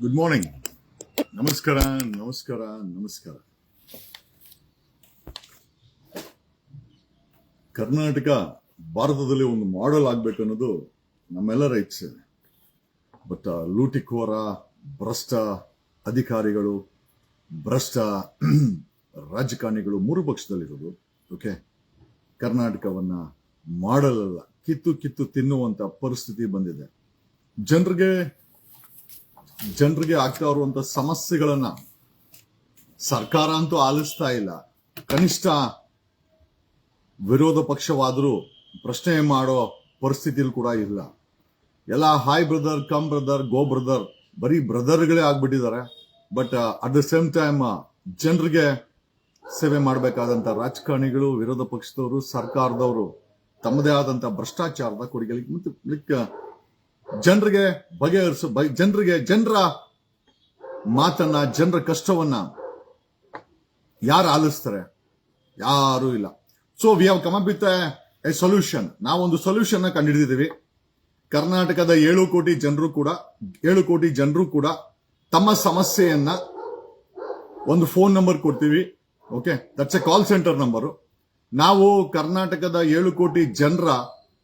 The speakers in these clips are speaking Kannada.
Good morning. ನಮಸ್ಕಾರ ನಮಸ್ಕಾರ ನಮಸ್ಕಾರ. ಕರ್ನಾಟಕ ಭಾರತದಲ್ಲಿ ಒಂದು ಮಾಡೆಲ್ ಆಗ್ಬೇಕು ಅನ್ನೋದು ನಮ್ಮೆಲ್ಲರ ಇಚ್ಛೆ. ಬಟ್ ಲೂಟಿಕೋರ, ಭ್ರಷ್ಟ ಅಧಿಕಾರಿಗಳು, ಭ್ರಷ್ಟ ರಾಜಕಾರಣಿಗಳು ಮೂರು ಪಕ್ಷದಲ್ಲಿರೋದು. ಓಕೆ, ಕರ್ನಾಟಕವನ್ನ ಮಾಡೆಲ್ ಅಲ್ಲ, ಕಿತ್ತು ಕಿತ್ತು ತಿನ್ನುವಂತ ಪರಿಸ್ಥಿತಿ ಬಂದಿದೆ. ಜನರಿಗೆ ಆಗ್ತಾ ಇರುವಂತ ಸಮಸ್ಯೆಗಳನ್ನ ಸರ್ಕಾರ ಅಂತೂ ಆಲಿಸ್ತಾ ಇಲ್ಲ. ಕನಿಷ್ಠ ವಿರೋಧ ಪಕ್ಷವಾದರೂ ಪ್ರಶ್ನೆ ಮಾಡೋ ಪರಿಸ್ಥಿತಿಯಲ್ಲಿ ಕೂಡ ಇಲ್ಲ. ಎಲ್ಲ hi brother, come brother, go brother, ಬರೀ ಬ್ರದರ್ಗಳೇ ಆಗ್ಬಿಟ್ಟಿದ್ದಾರೆ. But at the same time ಜನರಿಗೆ ಸೇವೆ ಮಾಡಬೇಕಾದಂತ ರಾಜಕಾರಣಿಗಳು, ವಿರೋಧ ಪಕ್ಷದವರು, ಸರ್ಕಾರದವರು ತಮ್ಮದೇ ಆದಂತ ಭ್ರಷ್ಟಾಚಾರದ ಕೊಡುಗೆಗಳಿಗೆ ಮತ್ತು ಜನರಿಗೆ ಜನರ ಮಾತನ್ನ, ಜನರ ಕಷ್ಟವನ್ನ ಯಾರು ಆಲಿಸ್ತಾರೆ? ಯಾರೂ ಇಲ್ಲ. So we have come up with A solution. ನಾವೊಂದು ಸೊಲ್ಯೂಷನ್ ಕಂಡುಹಿಡಿದಿದ್ದೀವಿ. ಕರ್ನಾಟಕದ 7 ಕೋಟಿ ಜನರು ಕೂಡ ತಮ್ಮ ಸಮಸ್ಯೆಯನ್ನ ಒಂದು ಫೋನ್ ನಂಬರ್ ಕೊಡ್ತೀವಿ. Okay, that's A call centre number. ನಾವು ಕರ್ನಾಟಕದ 7 ಕೋಟಿ ಜನರ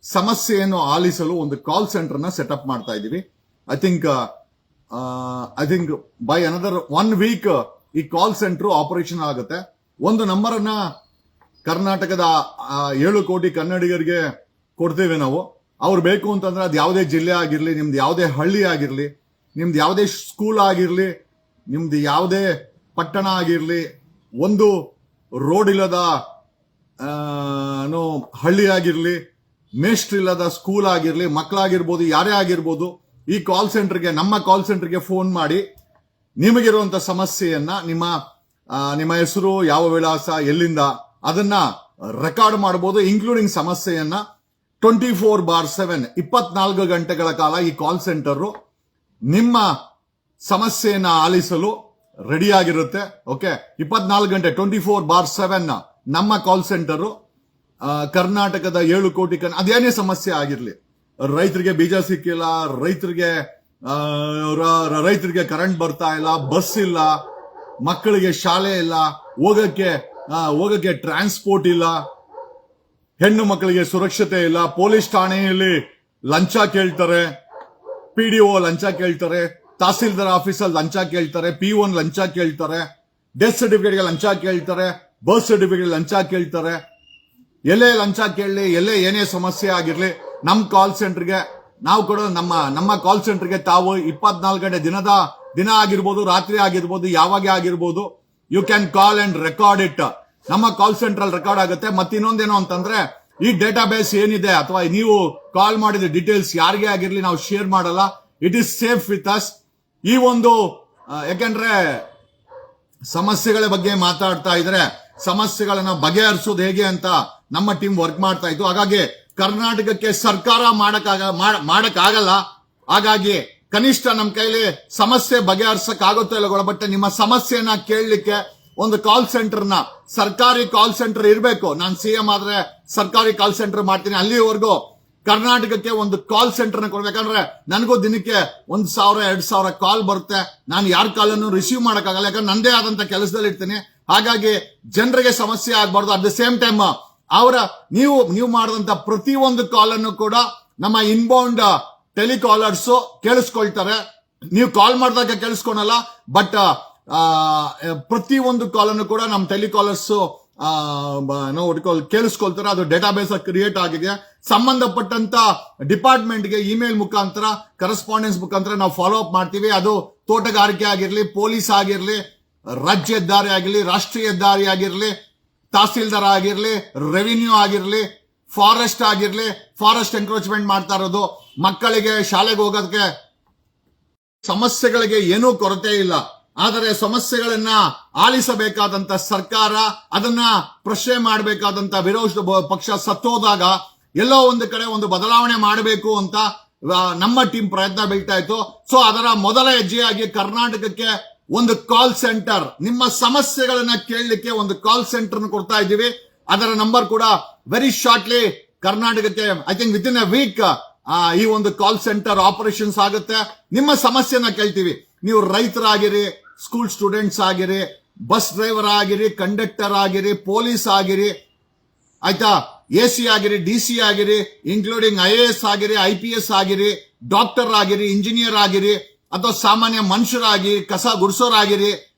ಸಮಸ್ಯೆಯನ್ನು ಆಲಿಸಲು ಒಂದು ಕಾಲ್ ಸೆಂಟರ್ ನ ಸೆಟಪ್ ಮಾಡ್ತಾ ಇದ್ದೀವಿ. I think by another 1 week ಈ ಕಾಲ್ ಸೆಂಟರ್ ಆಪರೇಷನ್ ಆಗುತ್ತೆ. ಒಂದು ನಂಬರ್ ಅನ್ನ ಕರ್ನಾಟಕದ 7 ಕೋಟಿ ಕನ್ನಡಿಗರಿಗೆ ಕೊಡ್ತೇವೆ ನಾವು. ಅವ್ರು ಬೇಕು ಅಂತಂದ್ರೆ ಅದು ಯಾವುದೇ ಜಿಲ್ಲೆ ಆಗಿರ್ಲಿ, ನಿಮ್ದು ಯಾವುದೇ ಹಳ್ಳಿ ಆಗಿರ್ಲಿ, ನಿಮ್ದು ಯಾವುದೇ ಸ್ಕೂಲ್ ಆಗಿರ್ಲಿ, ನಿಮ್ದು ಯಾವುದೇ ಪಟ್ಟಣ ಆಗಿರ್ಲಿ, ಒಂದು ರೋಡ್ ಇಲ್ಲದ ಹಳ್ಳಿ ಆಗಿರ್ಲಿ, ಮೇಷ್ಟ್ರಿಲ್ಲದ ಸ್ಕೂಲ್ ಆಗಿರ್ಲಿ, ಮಕ್ಕಳಾಗಿರ್ಬೋದು, ಯಾರೇ ಆಗಿರ್ಬೋದು, ಈ ಕಾಲ್ ಸೆಂಟರ್ಗೆ, ನಮ್ಮ ಕಾಲ್ ಸೆಂಟರ್ಗೆ ಫೋನ್ ಮಾಡಿ ನಿಮಗಿರುವಂತ ಸಮಸ್ಯೆಯನ್ನ, ನಿಮ್ಮ ಹೆಸರು, ಯಾವ ವಿಳಾಸ, ಎಲ್ಲಿಂದ, ಅದನ್ನ ರೆಕಾರ್ಡ್ ಮಾಡಬಹುದು. ಇನ್ಕ್ಲೂಡಿಂಗ್ ಸಮಸ್ಯೆಯನ್ನ 24/7 24 ಗಂಟೆಗಳ ಕಾಲ ಈ ಕಾಲ್ ಸೆಂಟರ್ ನಿಮ್ಮ ಸಮಸ್ಯೆಯನ್ನ ಆಲಿಸಲು ರೆಡಿ ಆಗಿರುತ್ತೆ. ಓಕೆ, 24 ಗಂಟೆ 24/7 ನಮ್ಮ ಕಾಲ್ ಸೆಂಟರ್ ಕರ್ನಾಟಕದ 7 ಕೋಟಿ ಅದೇನೇ ಸಮಸ್ಯೆ ಆಗಿರ್ಲಿ. ರೈತರಿಗೆ ಬೀಜ ಸಿಕ್ಕಿಲ್ಲ, ರೈತರಿಗೆ ಕರೆಂಟ್ ಬರ್ತಾ ಇಲ್ಲ, ಬಸ್ ಇಲ್ಲ, ಮಕ್ಕಳಿಗೆ ಶಾಲೆ ಇಲ್ಲ, ಹೋಗಕ್ಕೆ ಟ್ರಾನ್ಸ್ಪೋರ್ಟ್ ಇಲ್ಲ, ಹೆಣ್ಣು ಮಕ್ಕಳಿಗೆ ಸುರಕ್ಷತೆ ಇಲ್ಲ, ಪೊಲೀಸ್ ಠಾಣೆಯಲ್ಲಿ ಲಂಚ ಕೇಳ್ತಾರೆ, PDO ಲಂಚ ಕೇಳ್ತಾರೆ, ತಹಸೀಲ್ದಾರ್ ಆಫೀಸಲ್ಲಿ ಲಂಚ ಕೇಳ್ತಾರೆ, P1 ಲಂಚ ಕೇಳ್ತಾರೆ, ಡೆತ್ ಸರ್ಟಿಫಿಕೇಟ್ಗೆ ಲಂಚ ಕೇಳ್ತಾರೆ, ಬರ್ತ್ ಸರ್ಟಿಫಿಕೇಟ್ ಲಂಚ ಕೇಳ್ತಾರೆ. ಎಲ್ಲೇ ಲಂಚ ಕೇಳಲಿ, ಎಲ್ಲೇ ಏನೇ ಸಮಸ್ಯೆ ಆಗಿರ್ಲಿ, ನಮ್ಮ ಕಾಲ್ ಸೆಂಟರ್ಗೆ ನಾವು ಕೊಡೋ ನಮ್ಮ ಕಾಲ್ ಸೆಂಟರ್ಗೆ ತಾವು 24 ಗಂಟೆ ದಿನ ಆಗಿರ್ಬೋದು, ರಾತ್ರಿ ಆಗಿರ್ಬೋದು, ಯಾವಾಗ ಆಗಿರ್ಬೋದು, you can call and record it. ನಮ್ಮ ಕಾಲ್ ಸೆಂಟರ್ ಅಲ್ಲಿ ರೆಕಾರ್ಡ್ ಆಗುತ್ತೆ. ಮತ್ತೆ ಇನ್ನೊಂದೇನು ಅಂತಂದ್ರೆ, ಈ ಡೇಟಾ ಬೇಸ್ ಏನಿದೆ ಅಥವಾ ನೀವು ಕಾಲ್ ಮಾಡಿದ ಡೀಟೇಲ್ಸ್ ಯಾರಿಗೆ ಆಗಿರ್ಲಿ ನಾವು ಶೇರ್ ಮಾಡಲ್ಲ. It is safe with us. ಈ ಒಂದು ಯಾಕೆಂದ್ರೆ ಸಮಸ್ಯೆಗಳ ಬಗ್ಗೆ ಮಾತಾಡ್ತಾ ಇದ್ರೆ ಸಮಸ್ಯೆಗಳನ್ನ ಬಗೆಹರಿಸೋದು ಹೇಗೆ ಅಂತ ನಮ್ಮ ಟೀಮ್ ವರ್ಕ್ ಮಾಡ್ತಾ ಇತ್ತು. ಹಾಗಾಗಿ ಕರ್ನಾಟಕಕ್ಕೆ ಸರ್ಕಾರ ಮಾಡಕ್ಕಾಗಲ್ಲ. ಹಾಗಾಗಿ ಕನಿಷ್ಠ ನಮ್ಮ ಕೈಲಿ ಸಮಸ್ಯೆ ಬಗೆಹರಿಸಕ್ ಆಗುತ್ತೋ ಇಲ್ಲ, ಬಟ್ ನಿಮ್ಮ ಸಮಸ್ಯೆನ ಕೇಳಲಿಕ್ಕೆ ಒಂದು ಕಾಲ್ ಸೆಂಟರ್ ಸರ್ಕಾರಿ ಕಾಲ್ ಸೆಂಟರ್ ಇರಬೇಕು. ನಾನು CM ಆದ್ರೆ ಸರ್ಕಾರಿ ಕಾಲ್ ಸೆಂಟರ್ ಮಾಡ್ತೀನಿ. ಅಲ್ಲಿವರೆಗೂ ಕರ್ನಾಟಕಕ್ಕೆ ಒಂದು ಕಾಲ್ ಸೆಂಟರ್ ಕೊಡ್ಬೇಕಂದ್ರೆ ನನಗೂ ದಿನಕ್ಕೆ 1,000-2,000 ಕಾಲ್ ಬರುತ್ತೆ. ನಾನು ಯಾರ ಕಾಲನ್ನು ರಿಸೀವ್ ಮಾಡಕ್ಕಾಗಲ್ಲ, ಯಾಕಂದ್ರೆ ನಂದೇ ಆದಂತ ಕೆಲಸದಲ್ಲಿ ಇರ್ತೀನಿ. ಹಾಗಾಗಿ ಜನರಿಗೆ ಸಮಸ್ಯೆ ಆಗ್ಬಾರ್ದು. ಅಟ್ ದ ಸೇಮ್ ಟೈಮ್ ನೀವು ಮಾಡಿದಂತ ಪ್ರತಿಯೊಂದು ಕಾಲ್ ಅನ್ನು ಕೂಡ ನಮ್ಮ ಇನ್ಬೌಂಡ್ ಟೆಲಿಕಾಲರ್ಸ್ ಕೇಳಿಸ್ಕೊಳ್ತಾರೆ. ನೀವು ಕಾಲ್ ಮಾಡಿದಾಗ ಕೇಳಿಸ್ಕೊಳಲ್ಲ, ಬಟ್ ಪ್ರತಿಯೊಂದು ಕಾಲ್ ಅನ್ನು ಕೂಡ ನಮ್ಮ ಟೆಲಿಕಾಲರ್ಸ್ ಕೇಳಿಸ್ಕೊಳ್ತಾರೆ. ಅದು ಡೇಟಾಬೇಸ್ ಕ್ರಿಯೇಟ್ ಆಗಿದೆ. ಸಂಬಂಧಪಟ್ಟಂತ ಡಿಪಾರ್ಟ್ಮೆಂಟ್ಗೆ ಇಮೇಲ್ ಮುಖಾಂತರ, ಕರೆಸ್ಪಾಂಡೆನ್ಸ್ ಮುಖಾಂತರ ನಾವು ಫಾಲೋ ಅಪ್ ಮಾಡ್ತೀವಿ. ಅದು ತೋಟಗಾರಿಕೆ ಆಗಿರ್ಲಿ, ಪೊಲೀಸ್ ಆಗಿರ್ಲಿ, ರಾಜ್ಯ ಹೆದ್ದಾರಿ ಆಗಿರ್ಲಿ, ರಾಷ್ಟ್ರೀಯ ಹೆದ್ದಾರಿ ಆಗಿರ್ಲಿ, ತಹಸೀಲ್ದಾರ್ ಆಗಿರ್ಲಿ, ರೆವಿನ್ಯೂ ಆಗಿರ್ಲಿ, ಫಾರೆಸ್ಟ್ ಆಗಿರ್ಲಿ, ಫಾರೆಸ್ಟ್ ಎನ್ಕ್ರೋಚ್ಮೆಂಟ್ ಮಾಡ್ತಾ ಇರೋದು, ಮಕ್ಕಳಿಗೆ ಶಾಲೆಗೆ ಹೋಗೋದಕ್ಕೆ ಸಮಸ್ಯೆಗಳಿಗೆ ಏನೂ ಕೊರತೆ ಇಲ್ಲ. ಆದರೆ ಸಮಸ್ಯೆಗಳನ್ನ ಆಲಿಸಬೇಕಾದಂತ ಸರ್ಕಾರ, ಅದನ್ನ ಪ್ರಶ್ನೆ ಮಾಡಬೇಕಾದಂತ ವಿರೋಧ ಪಕ್ಷ ಸತ್ತೋದಾಗ ಎಲ್ಲೋ ಒಂದು ಕಡೆ ಒಂದು ಬದಲಾವಣೆ ಮಾಡಬೇಕು ಅಂತ ನಮ್ಮ ಟೀಮ್ ಪ್ರಯತ್ನ ಬೀಳ್ತಾ ಇತ್ತು. ಸೊ ಅದರ ಮೊದಲ ಹೆಜ್ಜೆಯಾಗಿ ಕರ್ನಾಟಕಕ್ಕೆ ಒಂದು ಕಾಲ್ ಸೆಂಟರ್, ನಿಮ್ಮ ಸಮಸ್ಯೆಗಳನ್ನ ಕೇಳಲಿಕ್ಕೆ ಒಂದು ಕಾಲ್ ಸೆಂಟರ್ ಕೊಡ್ತಾ ಇದ್ದೀವಿ. ಅದರ ನಂಬರ್ ಕೂಡ ವೆರಿ ಶಾರ್ಟ್ಲಿ ಕರ್ನಾಟಕಕ್ಕೆ, I think within a week ಈ ಒಂದು ಕಾಲ್ ಸೆಂಟರ್ ಆಪರೇಷನ್ಸ್ ಆಗುತ್ತೆ. ನಿಮ್ಮ ಸಮಸ್ಯೆನ ಕೇಳ್ತೀವಿ. ನೀವು ರೈತರಾಗಿರಿ, ಸ್ಕೂಲ್ ಸ್ಟೂಡೆಂಟ್ಸ್ ಆಗಿರಿ, ಬಸ್ ಡ್ರೈವರ್ ಆಗಿರಿ, ಕಂಡಕ್ಟರ್ ಆಗಿರಿ, ಪೊಲೀಸ್ ಆಗಿರಿ, ಆಯ್ತಾ, AC ಆಗಿರಿ, DC ಆಗಿರಿ, ಇನ್ಕ್ಲೂಡಿಂಗ್ IAS ಆಗಿರಿ, IPS ಆಗಿರಿ, ಡಾಕ್ಟರ್ ಆಗಿರಿ, ಇಂಜಿನಿಯರ್ ಆಗಿರಿ, ಅಥವಾ ಸಾಮಾನ್ಯ ಮನುಷ್ಯರಾಗಿ, ಕಸ ಗುಡಿಸೋರಾಗಿರಿ,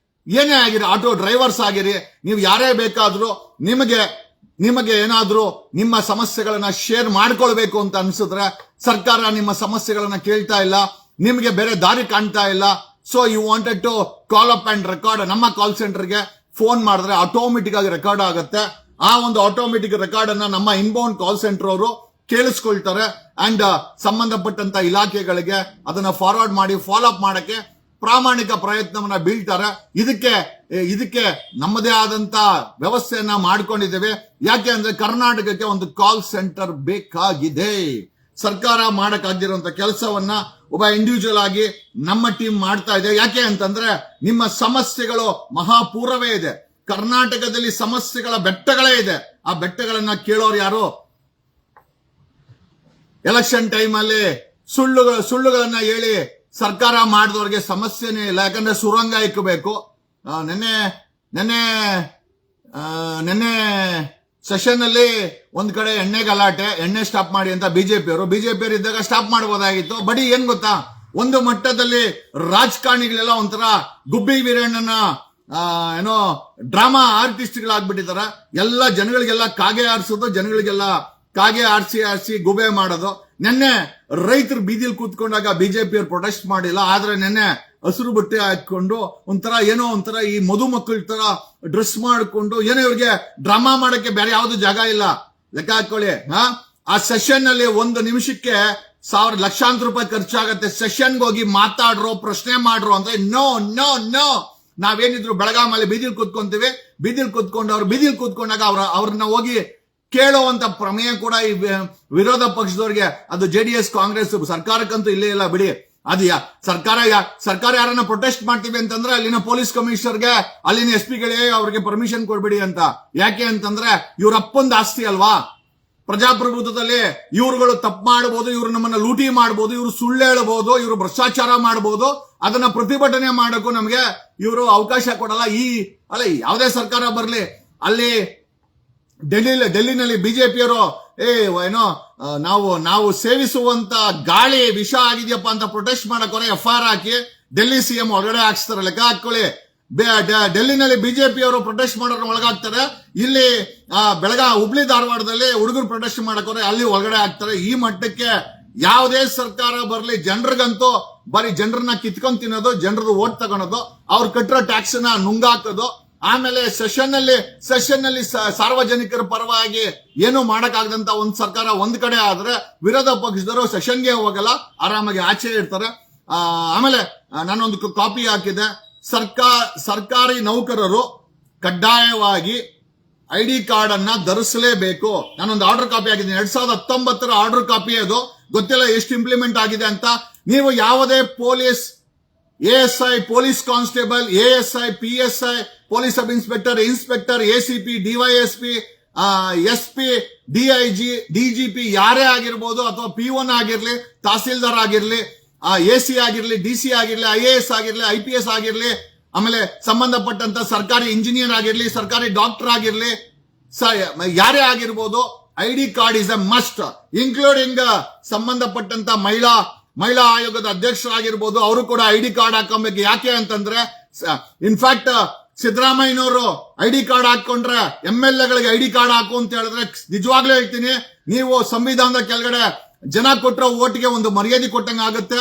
ಏನೇ ಆಗಿರಿ, ಆಟೋ ಡ್ರೈವರ್ಸ್ ಆಗಿರಿ, ನೀವು ಯಾರೇ ಬೇಕಾದ್ರೂ ನಿಮಗೆ ಏನಾದ್ರೂ ನಿಮ್ಮ ಸಮಸ್ಯೆಗಳನ್ನ ಶೇರ್ ಮಾಡ್ಕೊಳ್ಬೇಕು ಅಂತ ಅನ್ಸಿದ್ರೆ ಸರ್ಕಾರ ನಿಮ್ಮ ಸಮಸ್ಯೆಗಳನ್ನ ಕೇಳ್ತಾ ಇಲ್ಲ, ನಿಮಗೆ ಬೇರೆ ದಾರಿ ಕಾಣ್ತಾ ಇಲ್ಲ. So you wanted to call up and record. ನಮ್ಮ ಕಾಲ್ ಸೆಂಟರ್ಗೆ ಫೋನ್ ಮಾಡಿದ್ರೆ ಆಟೋಮೆಟಿಕ್ ಆಗಿ ರೆಕಾರ್ಡ್ ಆಗುತ್ತೆ. ಆ ಒಂದು ಆಟೋಮೆಟಿಕ್ ರೆಕಾರ್ಡ್ ಅನ್ನ ನಮ್ಮ ಇನ್ಬೌಂಡ್ ಕಾಲ್ ಸೆಂಟರ್ ಅವರು ಕೇಳಿಸ್ಕೊಳ್ತಾರೆ ಅಂಡ್ ಸಂಬಂಧಪಟ್ಟಂತ ಇಲಾಖೆಗಳಿಗೆ ಅದನ್ನ ಫಾರ್ವರ್ಡ್ ಮಾಡಿ ಫಾಲೋ ಅಪ್ ಮಾಡಕ್ಕೆ ಪ್ರಾಮಾಣಿಕ ಪ್ರಯತ್ನವನ್ನ ಬೀಳ್ತಾರೆ. ಇದಕ್ಕೆ ನಮ್ಮದೇ ಆದಂತ ವ್ಯವಸ್ಥೆಯನ್ನ ಮಾಡ್ಕೊಂಡಿದ್ದೇವೆ. ಯಾಕೆ ಅಂದ್ರೆ ಕರ್ನಾಟಕಕ್ಕೆ ಒಂದು ಕಾಲ್ ಸೆಂಟರ್ ಬೇಕಾಗಿದೆ. ಸರ್ಕಾರ ಮಾಡಕ್ಕಾಗಿರುವಂತ ಕೆಲಸವನ್ನ ಒಬ್ಬ ಇಂಡಿವಿಜುವಲ್ ಆಗಿ ನಮ್ಮ ಟೀಮ್ ಮಾಡ್ತಾ ಇದೆ. ಯಾಕೆ ಅಂತಂದ್ರೆ ನಿಮ್ಮ ಸಮಸ್ಯೆಗಳು ಮಹಾಪೂರವೇ ಇದೆ. ಕರ್ನಾಟಕದಲ್ಲಿ ಸಮಸ್ಯೆಗಳ ಬೆಟ್ಟಗಳೇ ಇದೆ. ಆ ಬೆಟ್ಟಗಳನ್ನ ಕೇಳೋರು ಯಾರು? ಎಲೆಕ್ಷನ್ ಟೈಮ್ ಅಲ್ಲಿ ಸುಳ್ಳುಗಳನ್ನ ಹೇಳಿ ಸರ್ಕಾರ ಮಾಡಿದವ್ರಿಗೆ ಸಮಸ್ಯೆನೇ ಇಲ್ಲ. ಯಾಕಂದ್ರೆ ಸುರಂಗ ಇಕ್ಕಬೇಕು. ನೆನ್ನೆ ಸೆಷನ್ ಅಲ್ಲಿ ಒಂದ್ ಕಡೆ ಎಣ್ಣೆ ಗಲಾಟೆ, ಎಣ್ಣೆ ಸ್ಟಾಪ್ ಮಾಡಿ ಅಂತ ಬಿಜೆಪಿಯವರು ಇದ್ದಾಗ ಸ್ಟಾಪ್ ಮಾಡಬಹುದಾಗಿತ್ತು. ಬಟ್ ಏನ್ ಗೊತ್ತಾ, ಒಂದು ಮಟ್ಟದಲ್ಲಿ ರಾಜಕಾರಣಿಗಳೆಲ್ಲ ಒಂಥರ ಗುಬ್ಬಿ ವೀರಣ್ಣನ ಏನೋ ಡ್ರಾಮಾ ಆರ್ಟಿಸ್ಟ್ಗಳಾಗ್ಬಿಟ್ಟಿದಾರ. ಎಲ್ಲ ಜನಗಳಿಗೆಲ್ಲ ಕಾಗೆ ಆರಿಸೋದು, ಜನಗಳಿಗೆಲ್ಲ ಕಾಗೆ ಆರಿಸಿ ಗುಬೆ ಮಾಡೋದು. ನೆನ್ನೆ ರೈತರು ಬೀದಿಲ್ ಕೂತ್ಕೊಂಡಾಗ ಬಿಜೆಪಿಯವರು ಪ್ರೊಟೆಸ್ಟ್ ಮಾಡಿಲ್ಲ. ಆದ್ರೆ ನೆನ್ನೆ ಹಸಿರು ಬಟ್ಟೆ ಹಾಕೊಂಡು ಒಂಥರ ಈ ಮಧುಮಕ್ಕಳ ತರ ಡ್ರೆಸ್ ಮಾಡಿಕೊಂಡು ಏನೋ ಇವ್ರಿಗೆ ಡ್ರಾಮಾ ಮಾಡಕ್ಕೆ ಬೇರೆ ಯಾವ್ದು ಜಾಗ ಇಲ್ಲ. ಲೆಕ್ಕ ಹಾಕೊಳ್ಳಿ. ಆ ಸೆಷನ್ ಅಲ್ಲಿ 1 ನಿಮಿಷಕ್ಕೆ ಲಕ್ಷಾಂತರ ರೂಪಾಯಿ ಖರ್ಚಾಗತ್ತೆ. ಸೆಷನ್ಗೆ ಹೋಗಿ ಮಾತಾಡ್ರೋ, ಪ್ರಶ್ನೆ ಮಾಡ್ರೋ ಅಂತ. ನೋ ನಾವೇನಿದ್ರು ಬೆಳಗಾಮಲ್ಲಿ ಬೀದಿಲ್ ಕೂತ್ಕೊಂತೀವಿ. ಬೀದಿಲ್ ಕೂತ್ಕೊಂಡಾಗ ಅವ್ರನ್ನ ಹೋಗಿ ಕೇಳುವಂತ ಪ್ರಮೇಯ ಕೂಡ ಈ ವಿರೋಧ ಪಕ್ಷದವ್ರಿಗೆ, ಅದು JDS ಕಾಂಗ್ರೆಸ್ ಸರ್ಕಾರಕ್ಕಂತೂ ಇಲ್ಲೇ ಇಲ್ಲ ಬಿಡಿ. ಅದು ಸರ್ಕಾರ ಯಾರನ್ನ ಪ್ರೊಟೆಸ್ಟ್ ಮಾಡ್ತೀವಿ ಅಂತಂದ್ರೆ ಅಲ್ಲಿನ ಪೊಲೀಸ್ ಕಮಿಷನರ್ಗೆ, ಅಲ್ಲಿನ SP-ಗಳೇ ಅವ್ರಿಗೆ ಪರ್ಮಿಷನ್ ಕೊಡ್ಬಿಡಿ ಅಂತ. ಯಾಕೆ ಅಂತಂದ್ರೆ ಇವ್ರ ಅಪ್ಪಂದ ಆಸ್ತಿ ಅಲ್ವಾ. ಪ್ರಜಾಪ್ರಭುತ್ವದಲ್ಲಿ ಇವ್ರುಗಳು ತಪ್ಪು ಮಾಡಬಹುದು, ಇವ್ರು ನಮ್ಮನ್ನ ಲೂಟಿ ಮಾಡಬಹುದು, ಇವ್ರು ಸುಳ್ಳು ಹೇಳಬಹುದು, ಇವ್ರು ಭ್ರಷ್ಟಾಚಾರ ಮಾಡಬಹುದು. ಅದನ್ನ ಪ್ರತಿಭಟನೆ ಮಾಡಕ್ಕೂ ನಮಗೆ ಇವರು ಅವಕಾಶ ಕೊಡಲ್ಲ. ಯಾವುದೇ ಸರ್ಕಾರ ಬರಲಿ, ಅಲ್ಲಿ ಡೆಲ್ಲಿನಲ್ಲಿ ಬಿಜೆಪಿಯವರು ನಾವು ಸೇವಿಸುವಂತ ಗಾಳಿ ವಿಷ ಆಗಿದೆಯಪ್ಪ ಅಂತ ಪ್ರೊಟೆಸ್ಟ್ ಮಾಡಕೋರೆ FIR ಹಾಕಿ ಡೆಲ್ಲಿ CM ಒಳಗಡೆ ಹಾಕ್ಸ್ತಾರೆ. ಲೆಕ್ಕ ಹಾಕೊಳ್ಳಿ. ಡೆಲ್ಲಿನಲ್ಲಿ ಬಿಜೆಪಿಯವರು ಪ್ರೊಟೆಸ್ಟ್ ಮಾಡೋರು ಒಳಗಾಗ್ತಾರೆ. ಇಲ್ಲಿ ಹುಬ್ಳಿ ಧಾರವಾಡದಲ್ಲಿ ಹುಡುಗರು ಪ್ರೊಟೆಸ್ಟ್ ಮಾಡಕೋರೆ ಅಲ್ಲಿ ಒಳಗಡೆ ಹಾಕ್ತಾರೆ. ಈ ಮಟ್ಟಕ್ಕೆ ಯಾವುದೇ ಸರ್ಕಾರ ಬರಲಿ, ಜನರಿಗಂತೂ ಬರೀ ಜನರನ್ನ ಕಿತ್ಕೊಂಡ್ ತಿನ್ನೋದು, ಜನರದ್ದು ಓಟ್ ತಗೊಳೋದು, ಅವ್ರು ಕಟ್ಟಿರೋ ಟ್ಯಾಕ್ಸ್ ನ ನುಂಗಾಕೋದು. ಆಮೇಲೆ ಸೆಷನ್ ನಲ್ಲಿ ಸಾರ್ವಜನಿಕರ ಪರವಾಗಿ ಏನು ಮಾಡಕ್ಕಾಗದಂತ ಒಂದ್ ಸರ್ಕಾರ ಒಂದ್ ಕಡೆ ಆದ್ರೆ ವಿರೋಧ ಪಕ್ಷದವರು ಸೆಷನ್ಗೆ ಹೋಗಲ್ಲ, ಆರಾಮಾಗಿ ಆಚೆ ಇರ್ತಾರೆ. ಆಮೇಲೆ ನಾನೊಂದು ಕಾಪಿ ಹಾಕಿದೆ. ಸರ್ಕಾರಿ ನೌಕರರು ಕಡ್ಡಾಯವಾಗಿ ID ಕಾರ್ಡ್ ಅನ್ನ ಧರಿಸಲೇಬೇಕು. ನಾನೊಂದು ಆರ್ಡರ್ ಕಾಪಿ ಹಾಕಿದ್ದೀನಿ. 2019 ಆರ್ಡರ್ ಕಾಪಿ. ಅದು ಗೊತ್ತಿಲ್ಲ ಎಷ್ಟು ಇಂಪ್ಲಿಮೆಂಟ್ ಆಗಿದೆ ಅಂತ. ನೀವು ಯಾವುದೇ police ASI, police constable, ASI, PSI, police sub inspector, ACP, DYSP, SP, DIG, DGP ಯಾರೇ ಆಗಿರ್ಬೋದು, ಅಥವಾ P1 ಆಗಿರ್ಲಿ, ತಹಸೀಲ್ದಾರ್ ಆಗಿರ್ಲಿ, AC ಆಗಿರ್ಲಿ, DC ಆಗಿರ್ಲಿ, IAS ಆಗಿರ್ಲಿ, IPS ಆಗಿರ್ಲಿ, ಆಮೇಲೆ ಸಂಬಂಧಪಟ್ಟಂತ ಸರ್ಕಾರಿ ಇಂಜಿನಿಯರ್ ಆಗಿರ್ಲಿ, ಸರ್ಕಾರಿ ಡಾಕ್ಟರ್ ಆಗಿರ್ಲಿ, ಯಾರೇ ಆಗಿರ್ಬೋದು, ID card is A must. Including ಸಂಬಂಧಪಟ್ಟಂತ ಮಹಿಳಾ ಆಯೋಗದ ಅಧ್ಯಕ್ಷರಾಗಿರ್ಬೋದು, ಅವರು ಕೂಡ ID ಕಾರ್ಡ್ ಹಾಕೊಬೇಕು. ಯಾಕೆ ಅಂತಂದ್ರೆ ಇನ್ಫ್ಯಾಕ್ಟ್ ಸಿದ್ದರಾಮಯ್ಯನವರು ID ಕಾರ್ಡ್ ಹಾಕೊಂಡ್ರೆ MLAಗಳಿಗೆ ID ಕಾರ್ಡ್ ಹಾಕು ಅಂತ ಹೇಳಿದ್ರೆ, ನಿಜವಾಗ್ಲೂ ಹೇಳ್ತೀನಿ, ನೀವು ಸಂವಿಧಾನದ ಕೆಳಗಡೆ ಜನ ಕೊಟ್ಟರೋ ಓಟ್ಗೆ ಒಂದು ಮರ್ಯಾದೆ ಕೊಟ್ಟಂಗ ಆಗುತ್ತೆ.